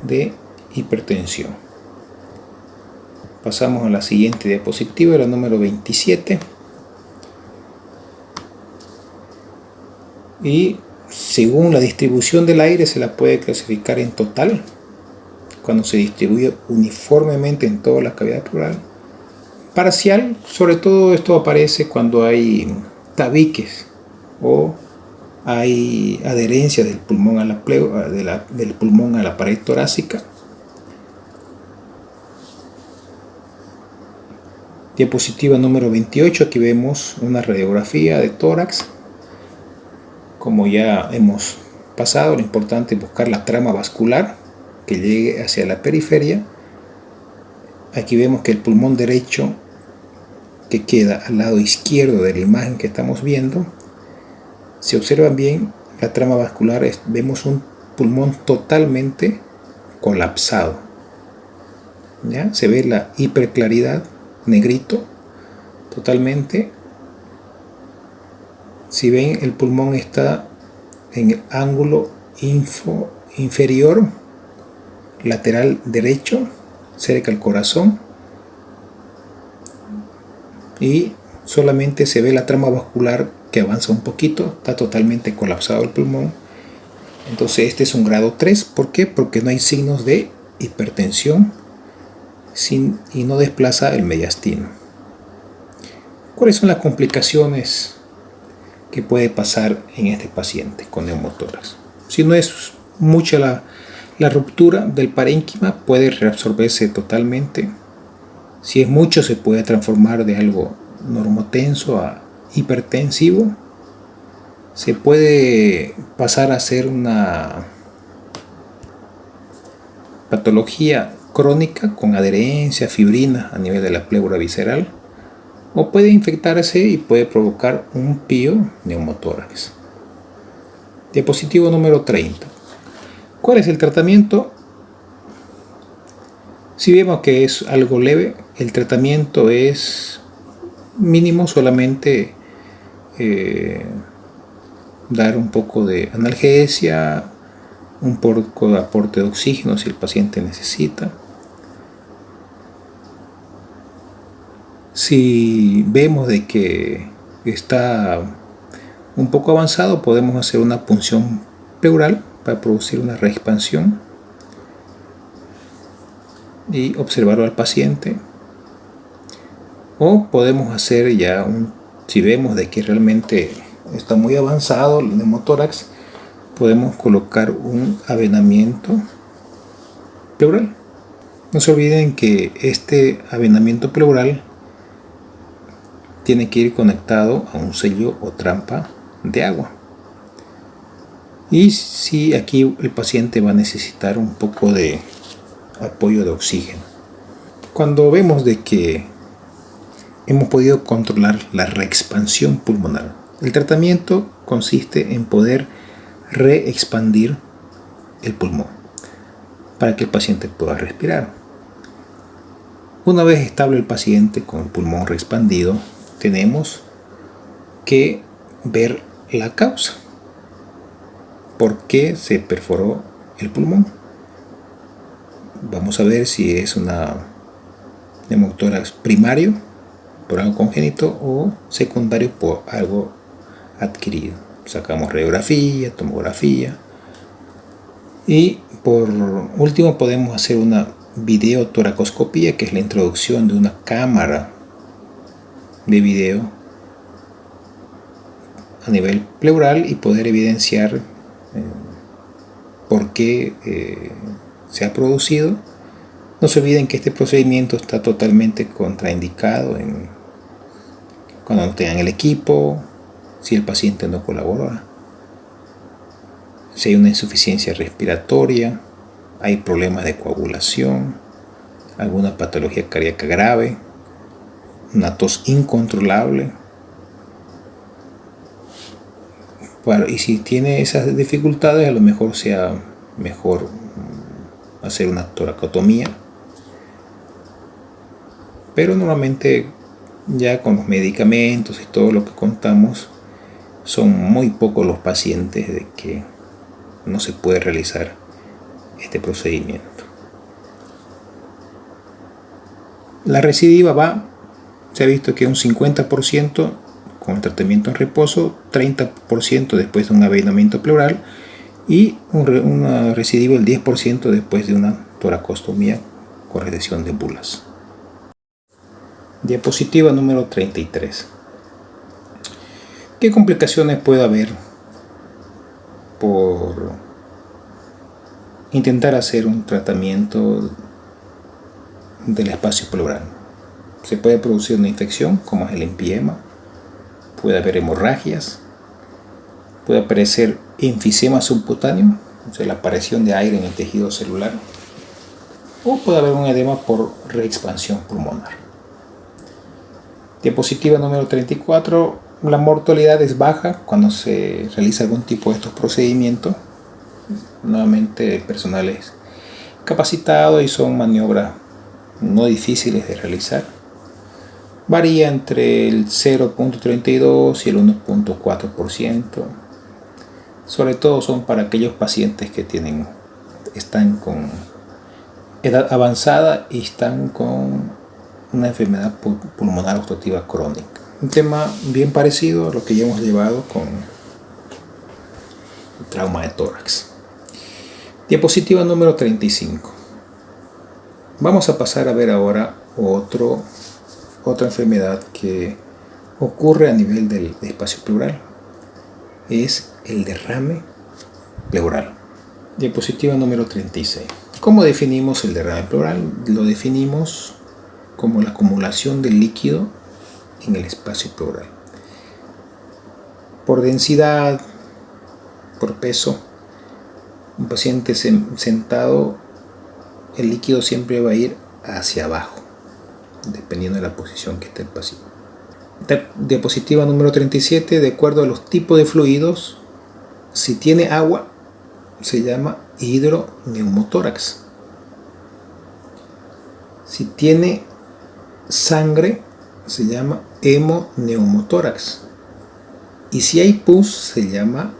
de hipertensión. Pasamos a la siguiente diapositiva, la número 27. Y según la distribución del aire se la puede clasificar en total, cuando se distribuye uniformemente en toda la cavidad pleural. Parcial, sobre todo esto aparece cuando hay tabiques o hay adherencia del pulmón a del pulmón a la pared torácica. Diapositiva número 28, aquí vemos una radiografía de tórax. Como ya hemos pasado, lo importante es buscar la trama vascular que llegue hacia la periferia. Aquí vemos que el pulmón derecho, que queda al lado izquierdo de la imagen que estamos viendo, si observan bien la trama vascular, vemos un pulmón totalmente colapsado. ¿Ya? Se ve la hiperclaridad, negrito, totalmente. Si ven, el pulmón está en el ángulo inferior lateral derecho, cerca al corazón, y solamente se ve la trama vascular que avanza un poquito. Está totalmente colapsado el pulmón. Entonces este es un grado 3. ¿Por qué? Porque no hay signos de hipertensión y no desplaza el mediastino. ¿Cuáles son las complicaciones que puede pasar en este paciente con neumotórax? Si no es mucha la ruptura del parénquima, puede reabsorberse totalmente. Si es mucho, se puede transformar de algo normotenso a hipertensivo. Se puede pasar a ser una patología crónica con adherencia, fibrina a nivel de la pleura visceral, o puede infectarse y puede provocar un pío neumotórax. Diapositivo número 30. ¿Cuál es el tratamiento? Si vemos que es algo leve, el tratamiento es mínimo, solamente dar un poco de analgesia, un poco de aporte de oxígeno si el paciente necesita. Si vemos de que está un poco avanzado, podemos hacer una punción pleural para producir una reexpansión y observarlo al paciente. O podemos hacer ya si vemos de que realmente está muy avanzado el neumotórax, podemos colocar un avenamiento pleural. No se olviden que este avenamiento pleural tiene que ir conectado a un sello o trampa de agua. Y si aquí el paciente va a necesitar un poco de apoyo de oxígeno. Cuando vemos de que hemos podido controlar la reexpansión pulmonar, el tratamiento consiste en poder reexpandir el pulmón para que el paciente pueda respirar. Una vez estable el paciente con el pulmón reexpandido, tenemos que ver la causa. ¿Por qué se perforó el pulmón? Vamos a ver si es una neumotórax primario por algo congénito o secundario por algo adquirido. Sacamos radiografía, tomografía y por último podemos hacer una videotoracoscopía, que es la introducción de una cámara de video a nivel pleural y poder evidenciar por qué se ha producido. No se olviden que este procedimiento está totalmente contraindicado cuando no tengan el equipo, si el paciente no colabora, si hay una insuficiencia respiratoria, hay problemas de coagulación, alguna patología cardíaca grave, una tos incontrolable. Y si tiene esas dificultades, a lo mejor sea mejor hacer una toracotomía. Pero normalmente ya con los medicamentos y todo lo que contamos, son muy pocos los pacientes de que no se puede realizar este procedimiento. La recidiva se ha visto que un 50% con el tratamiento en reposo, 30% después de un avenamiento pleural y una recidiva del 10% después de una toracostomía con recepción de bulas. Diapositiva número 33. ¿Qué complicaciones puede haber por intentar hacer un tratamiento del espacio pleural? Se puede producir una infección como es el empiema, puede haber hemorragias, puede aparecer enfisema subcutáneo, o sea, la aparición de aire en el tejido celular, o puede haber un edema por reexpansión pulmonar. Diapositiva número 34. La mortalidad es baja cuando se realiza algún tipo de estos procedimientos. Nuevamente el personal es capacitado y son maniobras no difíciles de realizar. Varía entre el 0.32 y el 1.4%. Sobre todo son para aquellos pacientes que están con edad avanzada y están con una enfermedad pulmonar obstructiva crónica. Un tema bien parecido a lo que ya hemos llevado con el trauma de tórax. Diapositiva número 35. Vamos a pasar a ver ahora otra enfermedad que ocurre a nivel del espacio pleural. Es el derrame pleural. Diapositiva número 36. ¿Cómo definimos el derrame pleural? Lo definimos como la acumulación de líquido en el espacio pleural. Por densidad, por peso, un paciente sentado, el líquido siempre va a ir hacia abajo, dependiendo de la posición que esté el paciente. Diapositiva número 37. De acuerdo a los tipos de fluidos, si tiene agua, se llama hidroneumotórax. Si tiene sangre, se llama hemoneumotórax. Y si hay pus, se llama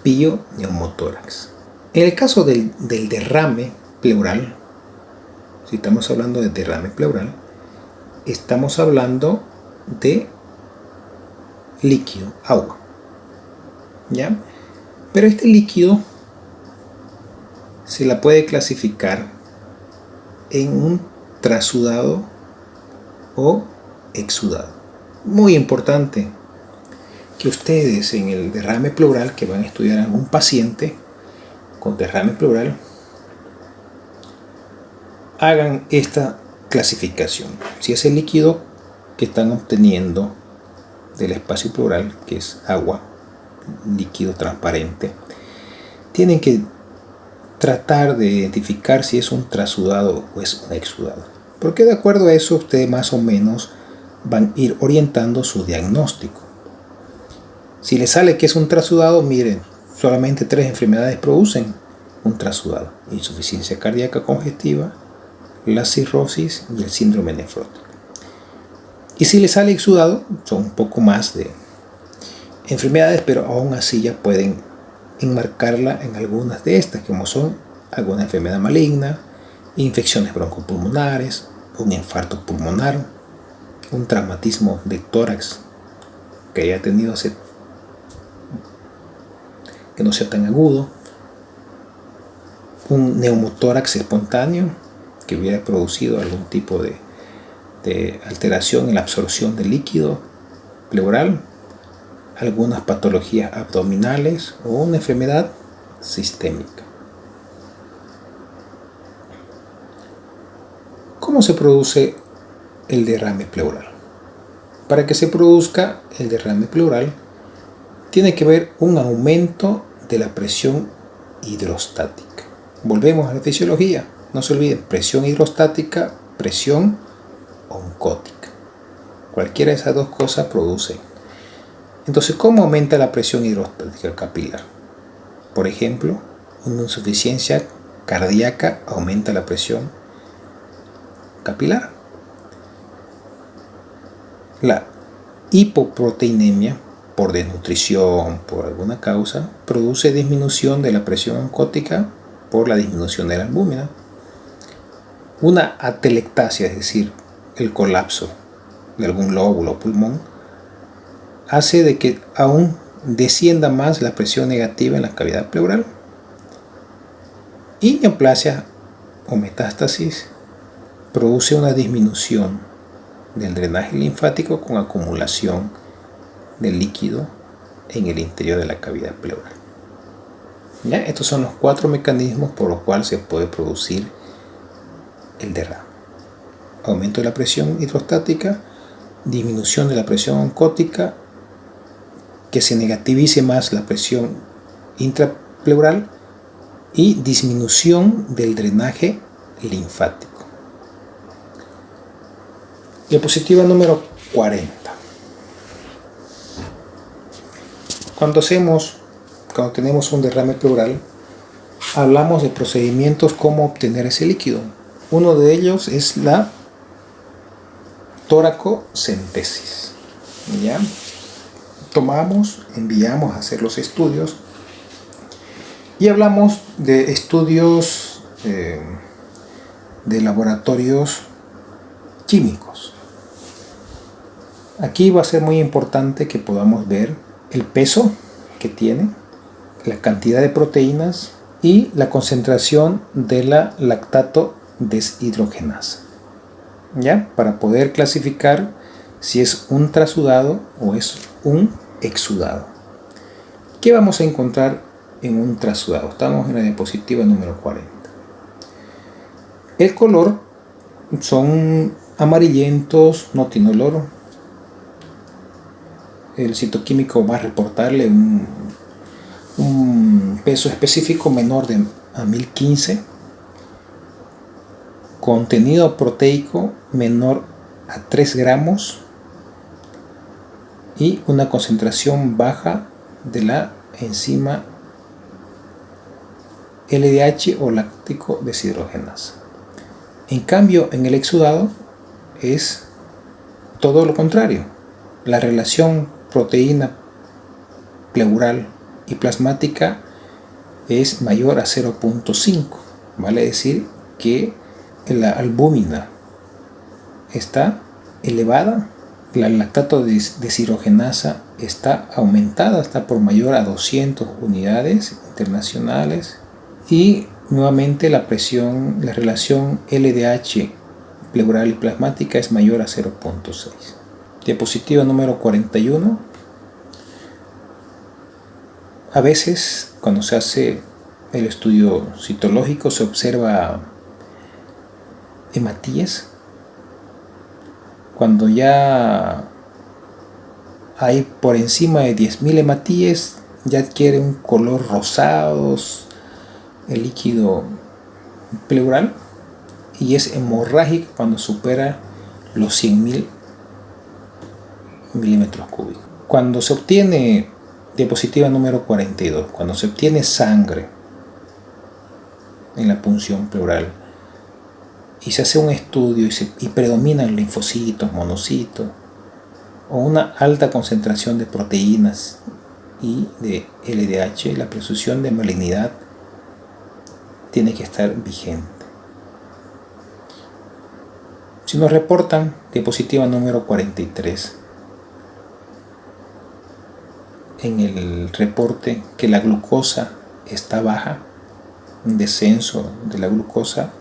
pioneumotórax. En el caso del derrame pleural, si estamos hablando de derrame pleural, estamos hablando de líquido, agua, ¿ya? Pero este líquido se la puede clasificar en un trasudado o exudado. Muy importante que ustedes en el derrame pleural, que van a estudiar a un paciente con derrame pleural, hagan esta clasificación. Si ese líquido que están obteniendo del espacio pleural, que es agua, líquido transparente, tienen que tratar de identificar si es un trasudado o es un exudado, porque de acuerdo a eso ustedes más o menos van a ir orientando su diagnóstico. Si les sale que es un trasudado, miren, solamente 3 enfermedades producen un trasudado: insuficiencia cardíaca congestiva, la cirrosis y el síndrome nefrótico. Y si les sale exudado, son un poco más de enfermedades, pero aún así ya pueden enmarcarla en algunas de estas, como son alguna enfermedad maligna, infecciones broncopulmonares, un infarto pulmonar, un traumatismo de tórax que haya tenido que no sea tan agudo, un neumotórax espontáneo que hubiera producido algún tipo de alteración en la absorción del líquido pleural, algunas patologías abdominales o una enfermedad sistémica. ¿Cómo se produce el derrame pleural? Para que se produzca el derrame pleural, tiene que haber un aumento de la presión hidrostática. Volvemos a la fisiología. No se olviden, presión hidrostática, presión oncótica. Cualquiera de esas dos cosas produce. Entonces, ¿cómo aumenta la presión hidrostática capilar? Por ejemplo, una insuficiencia cardíaca aumenta la presión capilar. La hipoproteinemia, por desnutrición, por alguna causa, produce disminución de la presión oncótica por la disminución de la albúmina. Una atelectasia, es decir, el colapso de algún lóbulo o pulmón, hace de que aún descienda más la presión negativa en la cavidad pleural. Y neoplasia o metástasis produce una disminución del drenaje linfático con acumulación de líquido en el interior de la cavidad pleural. ¿Ya? Estos son los 4 mecanismos por los cuales se puede producir el derrame: aumento de la presión hidrostática, disminución de la presión oncótica, que se negativice más la presión intrapleural, y disminución del drenaje linfático. Diapositiva número 40. Cuando tenemos un derrame pleural, hablamos de procedimientos como obtener ese líquido. Uno de ellos es la toracocentesis. ¿Ya? Enviamos a hacer los estudios y hablamos de estudios de laboratorios químicos. Aquí va a ser muy importante que podamos ver el peso que tiene, la cantidad de proteínas y la concentración de la lactato deshidrogenasa. ¿Ya? Para poder clasificar si es un trasudado o es un exudado. ¿Qué vamos a encontrar en un trasudado? Estamos en la diapositiva número 40. El color son amarillentos, no tiene olor. El citoquímico va a reportarle un peso específico menor a 1015, contenido proteico menor a 3 gramos y una concentración baja de la enzima LDH o láctico deshidrogenasa. En cambio, en el exudado es todo lo contrario. La relación proteína pleural y plasmática es mayor a 0.5, vale decir que la albúmina está elevada, la lactato deshidrogenasa está aumentada, está por mayor a 200 unidades internacionales, y nuevamente la presión, la relación LDH pleural y plasmática es mayor a 0.6. Diapositiva número 41. A veces, cuando se hace el estudio citológico, se observa hematíes. Cuando ya hay por encima de 10.000 hematíes, ya adquiere un color rosado el líquido pleural, y es hemorrágico cuando supera los 100.000 milímetros cúbicos. Cuando se obtiene, diapositiva número 42, cuando se obtiene sangre en la punción pleural y se hace un estudio y predominan linfocitos, monocitos, o una alta concentración de proteínas y de LDH, la presunción de malignidad tiene que estar vigente. Si nos reportan, diapositiva número 43, en el reporte que la glucosa está baja, un descenso de la glucosa,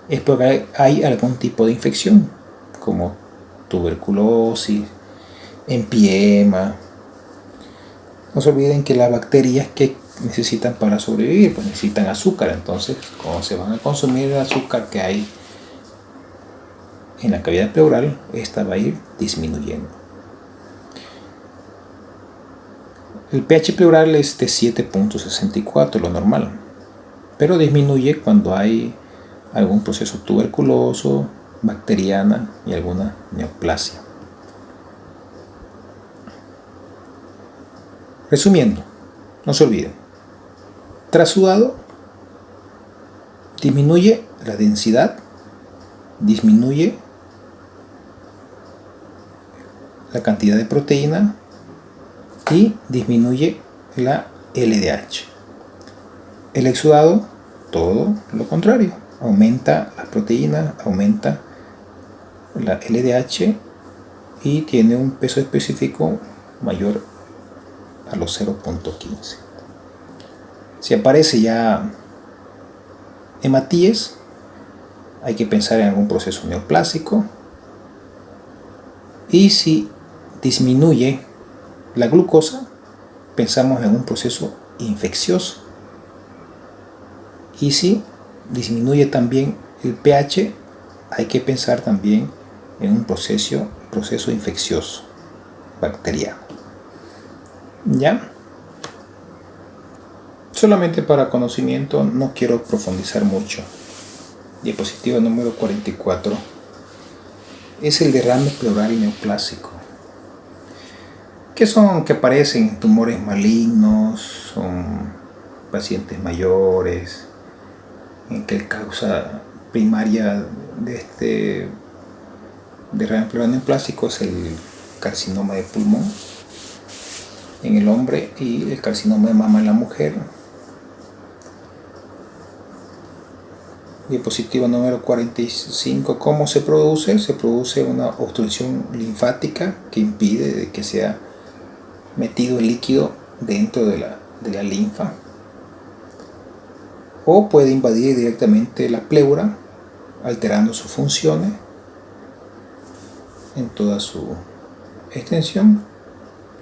es porque hay algún tipo de infección, como tuberculosis, empiema. No se olviden que las bacterias que necesitan para sobrevivir, pues necesitan azúcar. Entonces, cuando se van a consumir el azúcar que hay en la cavidad pleural, esta va a ir disminuyendo. El pH pleural es de 7.64, lo normal, pero disminuye cuando hay algún proceso tuberculoso, bacteriana y alguna neoplasia. Resumiendo, no se olviden, trasudado disminuye la densidad, disminuye la cantidad de proteína y disminuye la LDH. El exudado, todo lo contrario, aumenta la proteína, aumenta la LDH y tiene un peso específico mayor a los 0.15. Si aparece ya hematíes, hay que pensar en algún proceso neoplásico, y si disminuye la glucosa, pensamos en un proceso infeccioso, y si disminuye también el pH, hay que pensar también en un proceso infeccioso bacteriano. ¿Ya? Solamente para conocimiento, no quiero profundizar mucho. Diapositiva número 44 es el derrame pleural neoplásico. ¿Qué son? Que aparecen tumores malignos, son pacientes mayores, en que la causa primaria de este derrame pleural neoplásico es el carcinoma de pulmón en el hombre y el carcinoma de mama en la mujer. Diapositiva número 45. ¿Cómo se produce? Se produce una obstrucción linfática que impide que sea metido el líquido dentro de la linfa, o puede invadir directamente la pleura, alterando sus funciones en toda su extensión.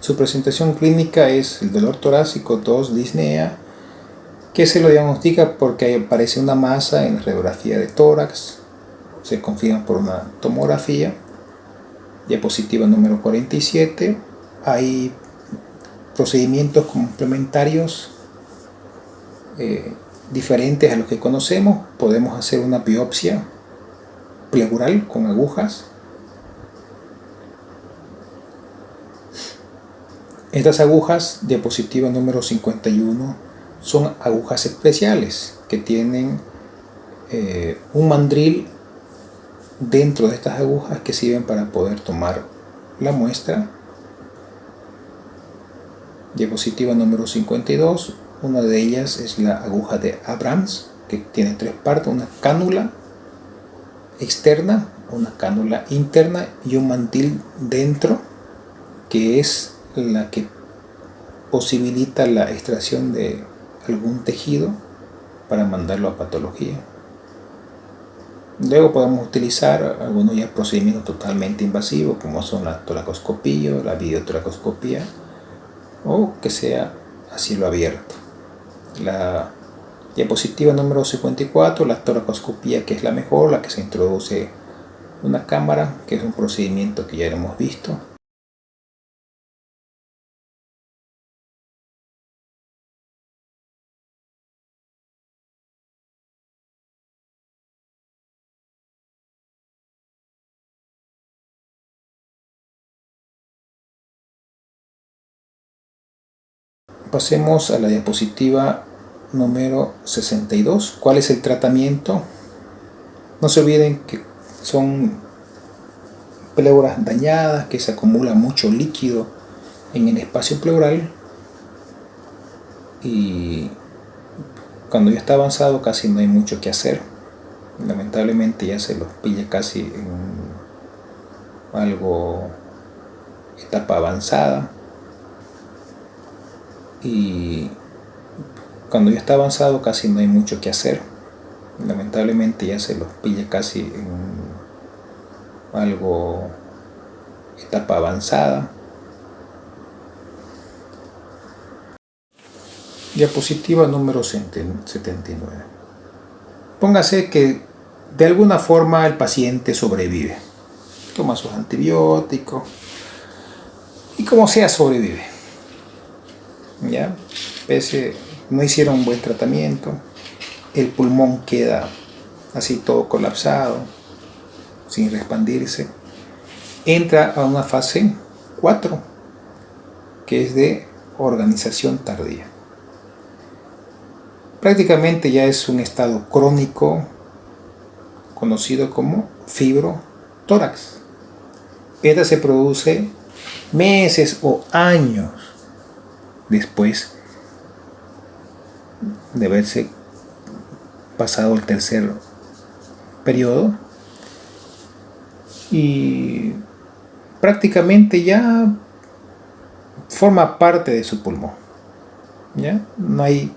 Su presentación clínica es el dolor torácico, tos, disnea, que se lo diagnostica porque aparece una masa en la radiografía de tórax, se confirma por una tomografía. Diapositiva número 47. Hay procedimientos complementarios diferentes a los que conocemos. Podemos hacer una biopsia pleural con agujas. Estas agujas, diapositiva número 51, son agujas especiales que tienen un mandril dentro de estas agujas que sirven para poder tomar la muestra. Diapositiva número 52. Una de ellas es la aguja de Abrams, que tiene 3 partes: una cánula externa, una cánula interna y un mandril dentro, que es la que posibilita la extracción de algún tejido para mandarlo a patología. Luego podemos utilizar algunos ya procedimientos totalmente invasivos, como son la toracoscopía, la videotoracoscopía, o que sea a cielo abierto. La diapositiva número 54, la toracoscopía, que es la mejor, la que se introduce una cámara, que es un procedimiento que ya hemos visto. Pasemos a la diapositiva número 62. ¿Cuál es el tratamiento? No se olviden que son pleuras dañadas, que se acumula mucho líquido en el espacio pleural, y cuando ya está avanzado casi no hay mucho que hacer. Lamentablemente ya se los pilla casi en algo etapa avanzada, y cuando ya está avanzado casi no hay mucho que hacer. Lamentablemente ya se los pilla casi en algo etapa avanzada. Diapositiva número 79. Póngase que de alguna forma el paciente sobrevive, toma sus antibióticos y como sea sobrevive. ¿Ya? Pese no hicieron un buen tratamiento, el pulmón queda así todo colapsado, sin expandirse. Entra a una fase 4, que es de organización tardía. Prácticamente ya es un estado crónico conocido como fibrotórax. Esta se produce meses o años después de haberse pasado el tercer periodo, y prácticamente ya forma parte de su pulmón. ¿Ya? No hay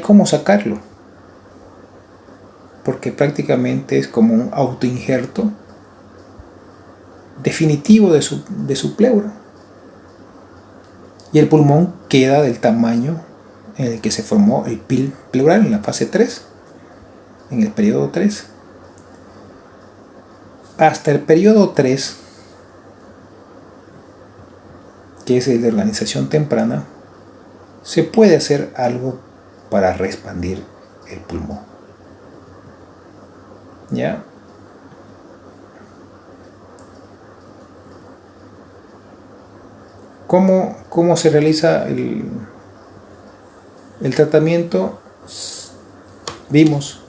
cómo sacarlo, porque prácticamente es como un autoinjerto definitivo de su pleura, y el pulmón queda del tamaño en el que se formó el PIL pleural en la fase 3, en el periodo 3. Hasta el periodo 3, que es el de organización temprana, se puede hacer algo para reexpandir el pulmón. ¿Ya? ¿Cómo se realiza el tratamiento? Vimos,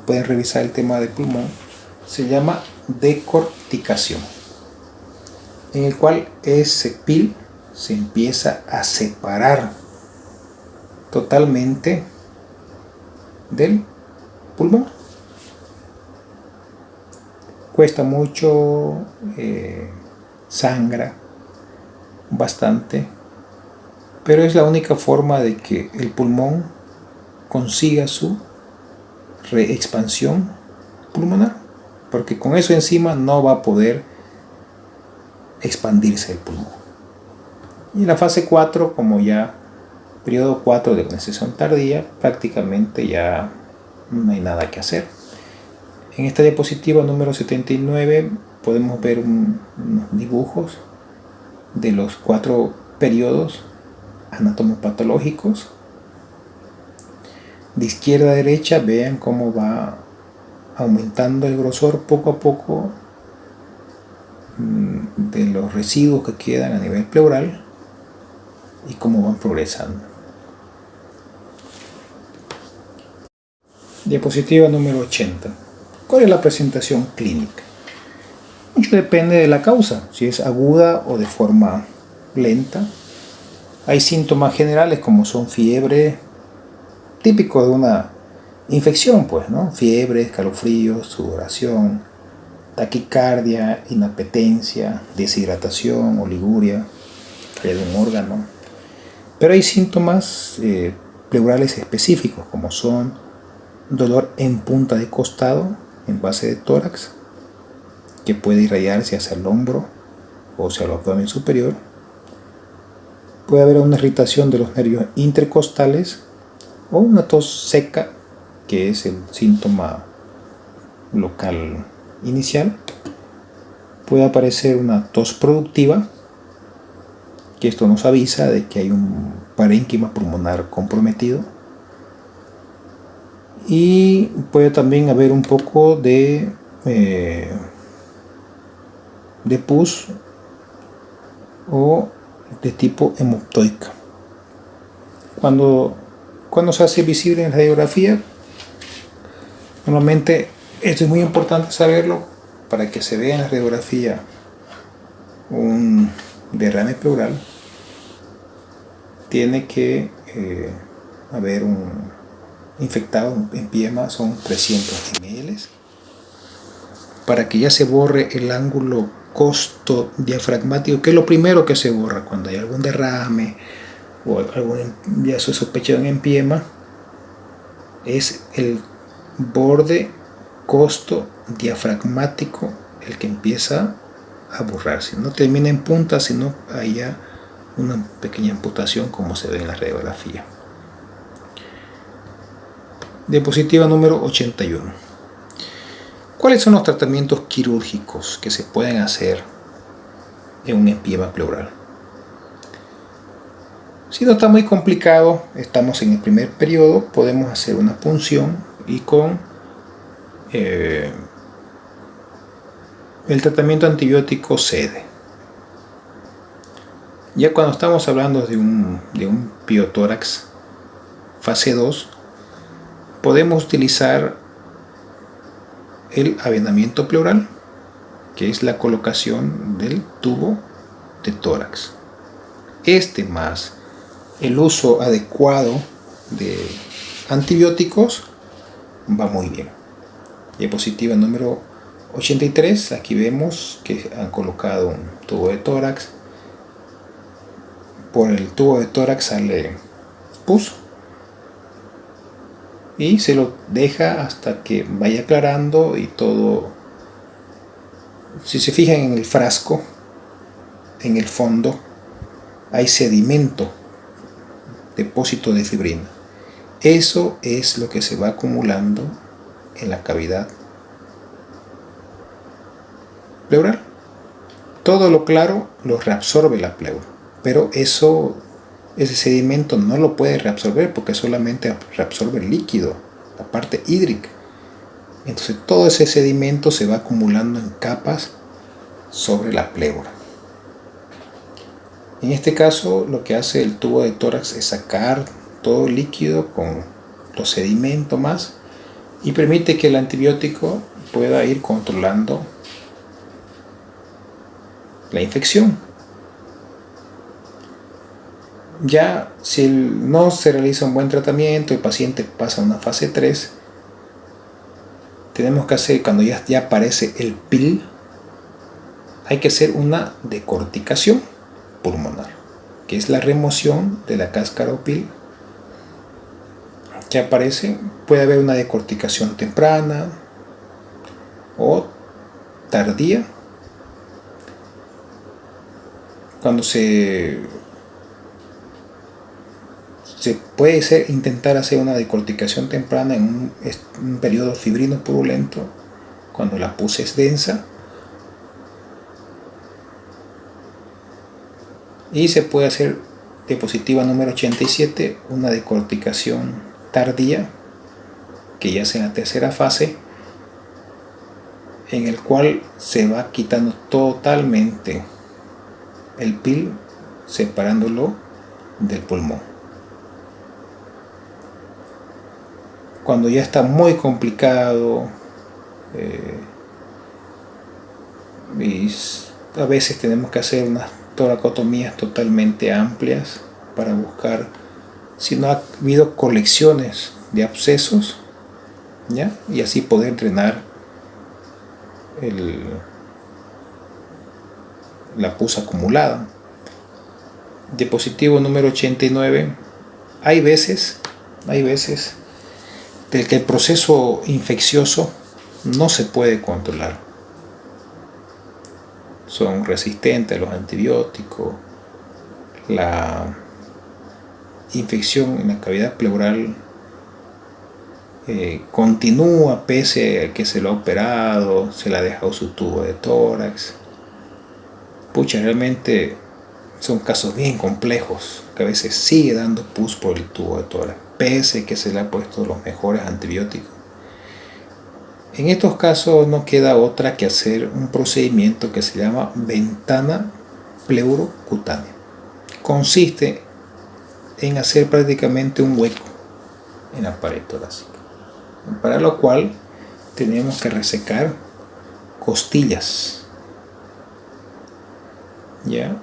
pueden revisar el tema del pulmón. Se llama decorticación, en el cual ese PIL se empieza a separar totalmente del pulmón. Cuesta mucho, sangra bastante, pero es la única forma de que el pulmón consiga su reexpansión pulmonar, porque con eso encima no va a poder expandirse el pulmón. Y en la fase 4, como ya periodo 4 de condensación tardía, prácticamente ya no hay nada que hacer. En esta diapositiva número 79 podemos ver unos dibujos de los 4 periodos anatomopatológicos. De izquierda a derecha vean cómo va aumentando el grosor poco a poco de los residuos que quedan a nivel pleural y cómo van progresando. Diapositiva número 80. ¿Cuál es la presentación clínica? Mucho depende de la causa, si es aguda o de forma lenta. Hay síntomas generales como son fiebre, típico de una infección, pues, ¿no? Fiebre, escalofríos, sudoración, taquicardia, inapetencia, deshidratación, oliguria, falla de un órgano. Pero hay síntomas pleurales específicos como son dolor en punta de costado, en base de tórax, que puede irradiarse hacia el hombro o hacia el abdomen superior. Puede haber una irritación de los nervios intercostales o una tos seca, que es el síntoma local inicial. Puede aparecer una tos productiva, que esto nos avisa de que hay un parénquima pulmonar comprometido. Y puede también haber un poco de pus o de tipo hemoptoica. Cuando se hace visible en la radiografía, normalmente esto es muy importante saberlo para que se vea en la radiografía un derrame pleural. Tiene que haber un infectado en PIEMA, son 300 ml, para que ya se borre el ángulo costo diafragmático, que es lo primero que se borra cuando hay algún derrame o algún ya se sospecha de un empiema, es el borde costo diafragmático el que empieza a borrarse. No termina en punta, sino hay ya una pequeña amputación, como se ve en la radiografía. Diapositiva número 81. ¿Cuáles son los tratamientos quirúrgicos que se pueden hacer en un empiema pleural? Si no está muy complicado, estamos en el primer periodo, podemos hacer una punción y con el tratamiento antibiótico cede. Ya cuando estamos hablando de un piotórax fase 2, podemos utilizar el avenamiento pleural, que es la colocación del tubo de tórax. Más el uso adecuado de antibióticos va muy bien. Diapositiva número 83. Aquí vemos que han colocado un tubo de tórax. Por el tubo de tórax sale pus y se lo deja hasta que vaya aclarando y todo. Si se fijan en el frasco, en el fondo hay sedimento, depósito de fibrina. Eso es lo que se va acumulando en la cavidad pleural. Todo lo claro lo reabsorbe la pleura, pero ese sedimento no lo puede reabsorber porque solamente reabsorbe el líquido, la parte hídrica. Entonces todo ese sedimento se va acumulando en capas sobre la pleura. En este caso, lo que hace el tubo de tórax es sacar todo el líquido con los sedimentos más y permite que el antibiótico pueda ir controlando la infección. Ya si no se realiza un buen tratamiento, el paciente pasa a una fase 3, tenemos que hacer, cuando ya aparece el PIL, hay que hacer una decorticación pulmonar, que es la remoción de la cáscara o PIL que aparece. Puede haber una decorticación temprana o tardía. Cuando se puede intentar hacer una decorticación temprana en un periodo fibrino purulento, cuando la pus es densa, y se puede hacer diapositiva número 87, una decorticación tardía, que ya sea en la tercera fase, en el cual se va quitando totalmente el PIL, separándolo del pulmón. Cuando ya está muy complicado, y a veces tenemos que hacer unas toracotomías totalmente amplias para buscar si no ha habido colecciones de abscesos, ¿ya? Y así poder drenar la pus acumulada. Diapositivo número 89. Hay veces del que el proceso infeccioso no se puede controlar. Son resistentes a los antibióticos. La infección en la cavidad pleural continúa pese a que se lo ha operado, se le ha dejado su tubo de tórax. Realmente son casos bien complejos, que a veces sigue dando pus por el tubo de tórax, pese a que se le ha puesto los mejores antibióticos. En estos casos no queda otra que hacer un procedimiento que se llama ventana pleurocutánea. Consiste en hacer prácticamente un hueco en la pared torácica, para lo cual tenemos que resecar costillas, ¿ya?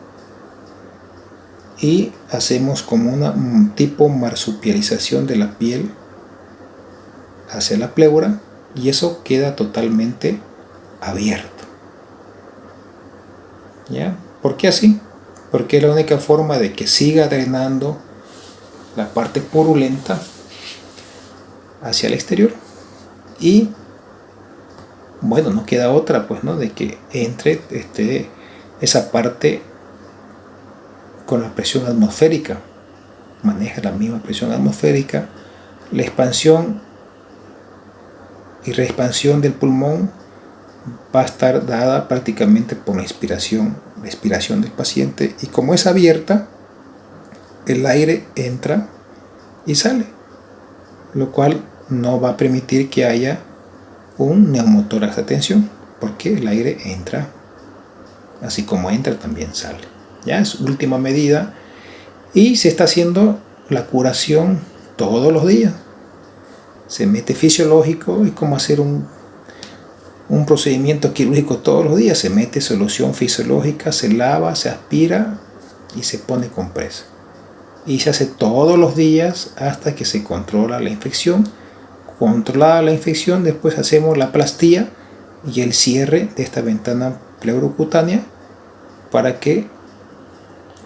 Y hacemos como una tipo marsupialización de la piel hacia la pleura, y eso queda totalmente abierto, ¿ya? ¿Por qué así? Porque es la única forma de que siga drenando la parte purulenta hacia el exterior. Y bueno, no queda otra, pues, ¿no?, de que entre esa parte con la presión atmosférica, maneja la misma presión atmosférica. La expansión y reexpansión del pulmón va a estar dada prácticamente por la expiración del paciente, y como es abierta, el aire entra y sale, lo cual no va a permitir que haya un neumotórax de tensión, porque el aire entra, así como entra también sale. Ya es última medida, y se está haciendo la curación todos los días. Se mete fisiológico, es como hacer un procedimiento quirúrgico todos los días. Se mete solución fisiológica, se lava, se aspira y se pone compresa. Y se hace todos los días hasta que se controla la infección. Controlada la infección, después hacemos la plastía y el cierre de esta ventana pleurocutánea para que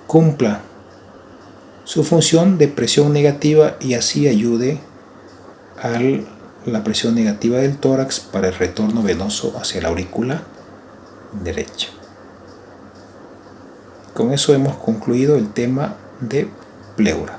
cumpla su función de presión negativa y así ayude a la presión negativa del tórax para el retorno venoso hacia la aurícula derecha. Con eso hemos concluido el tema de pleura.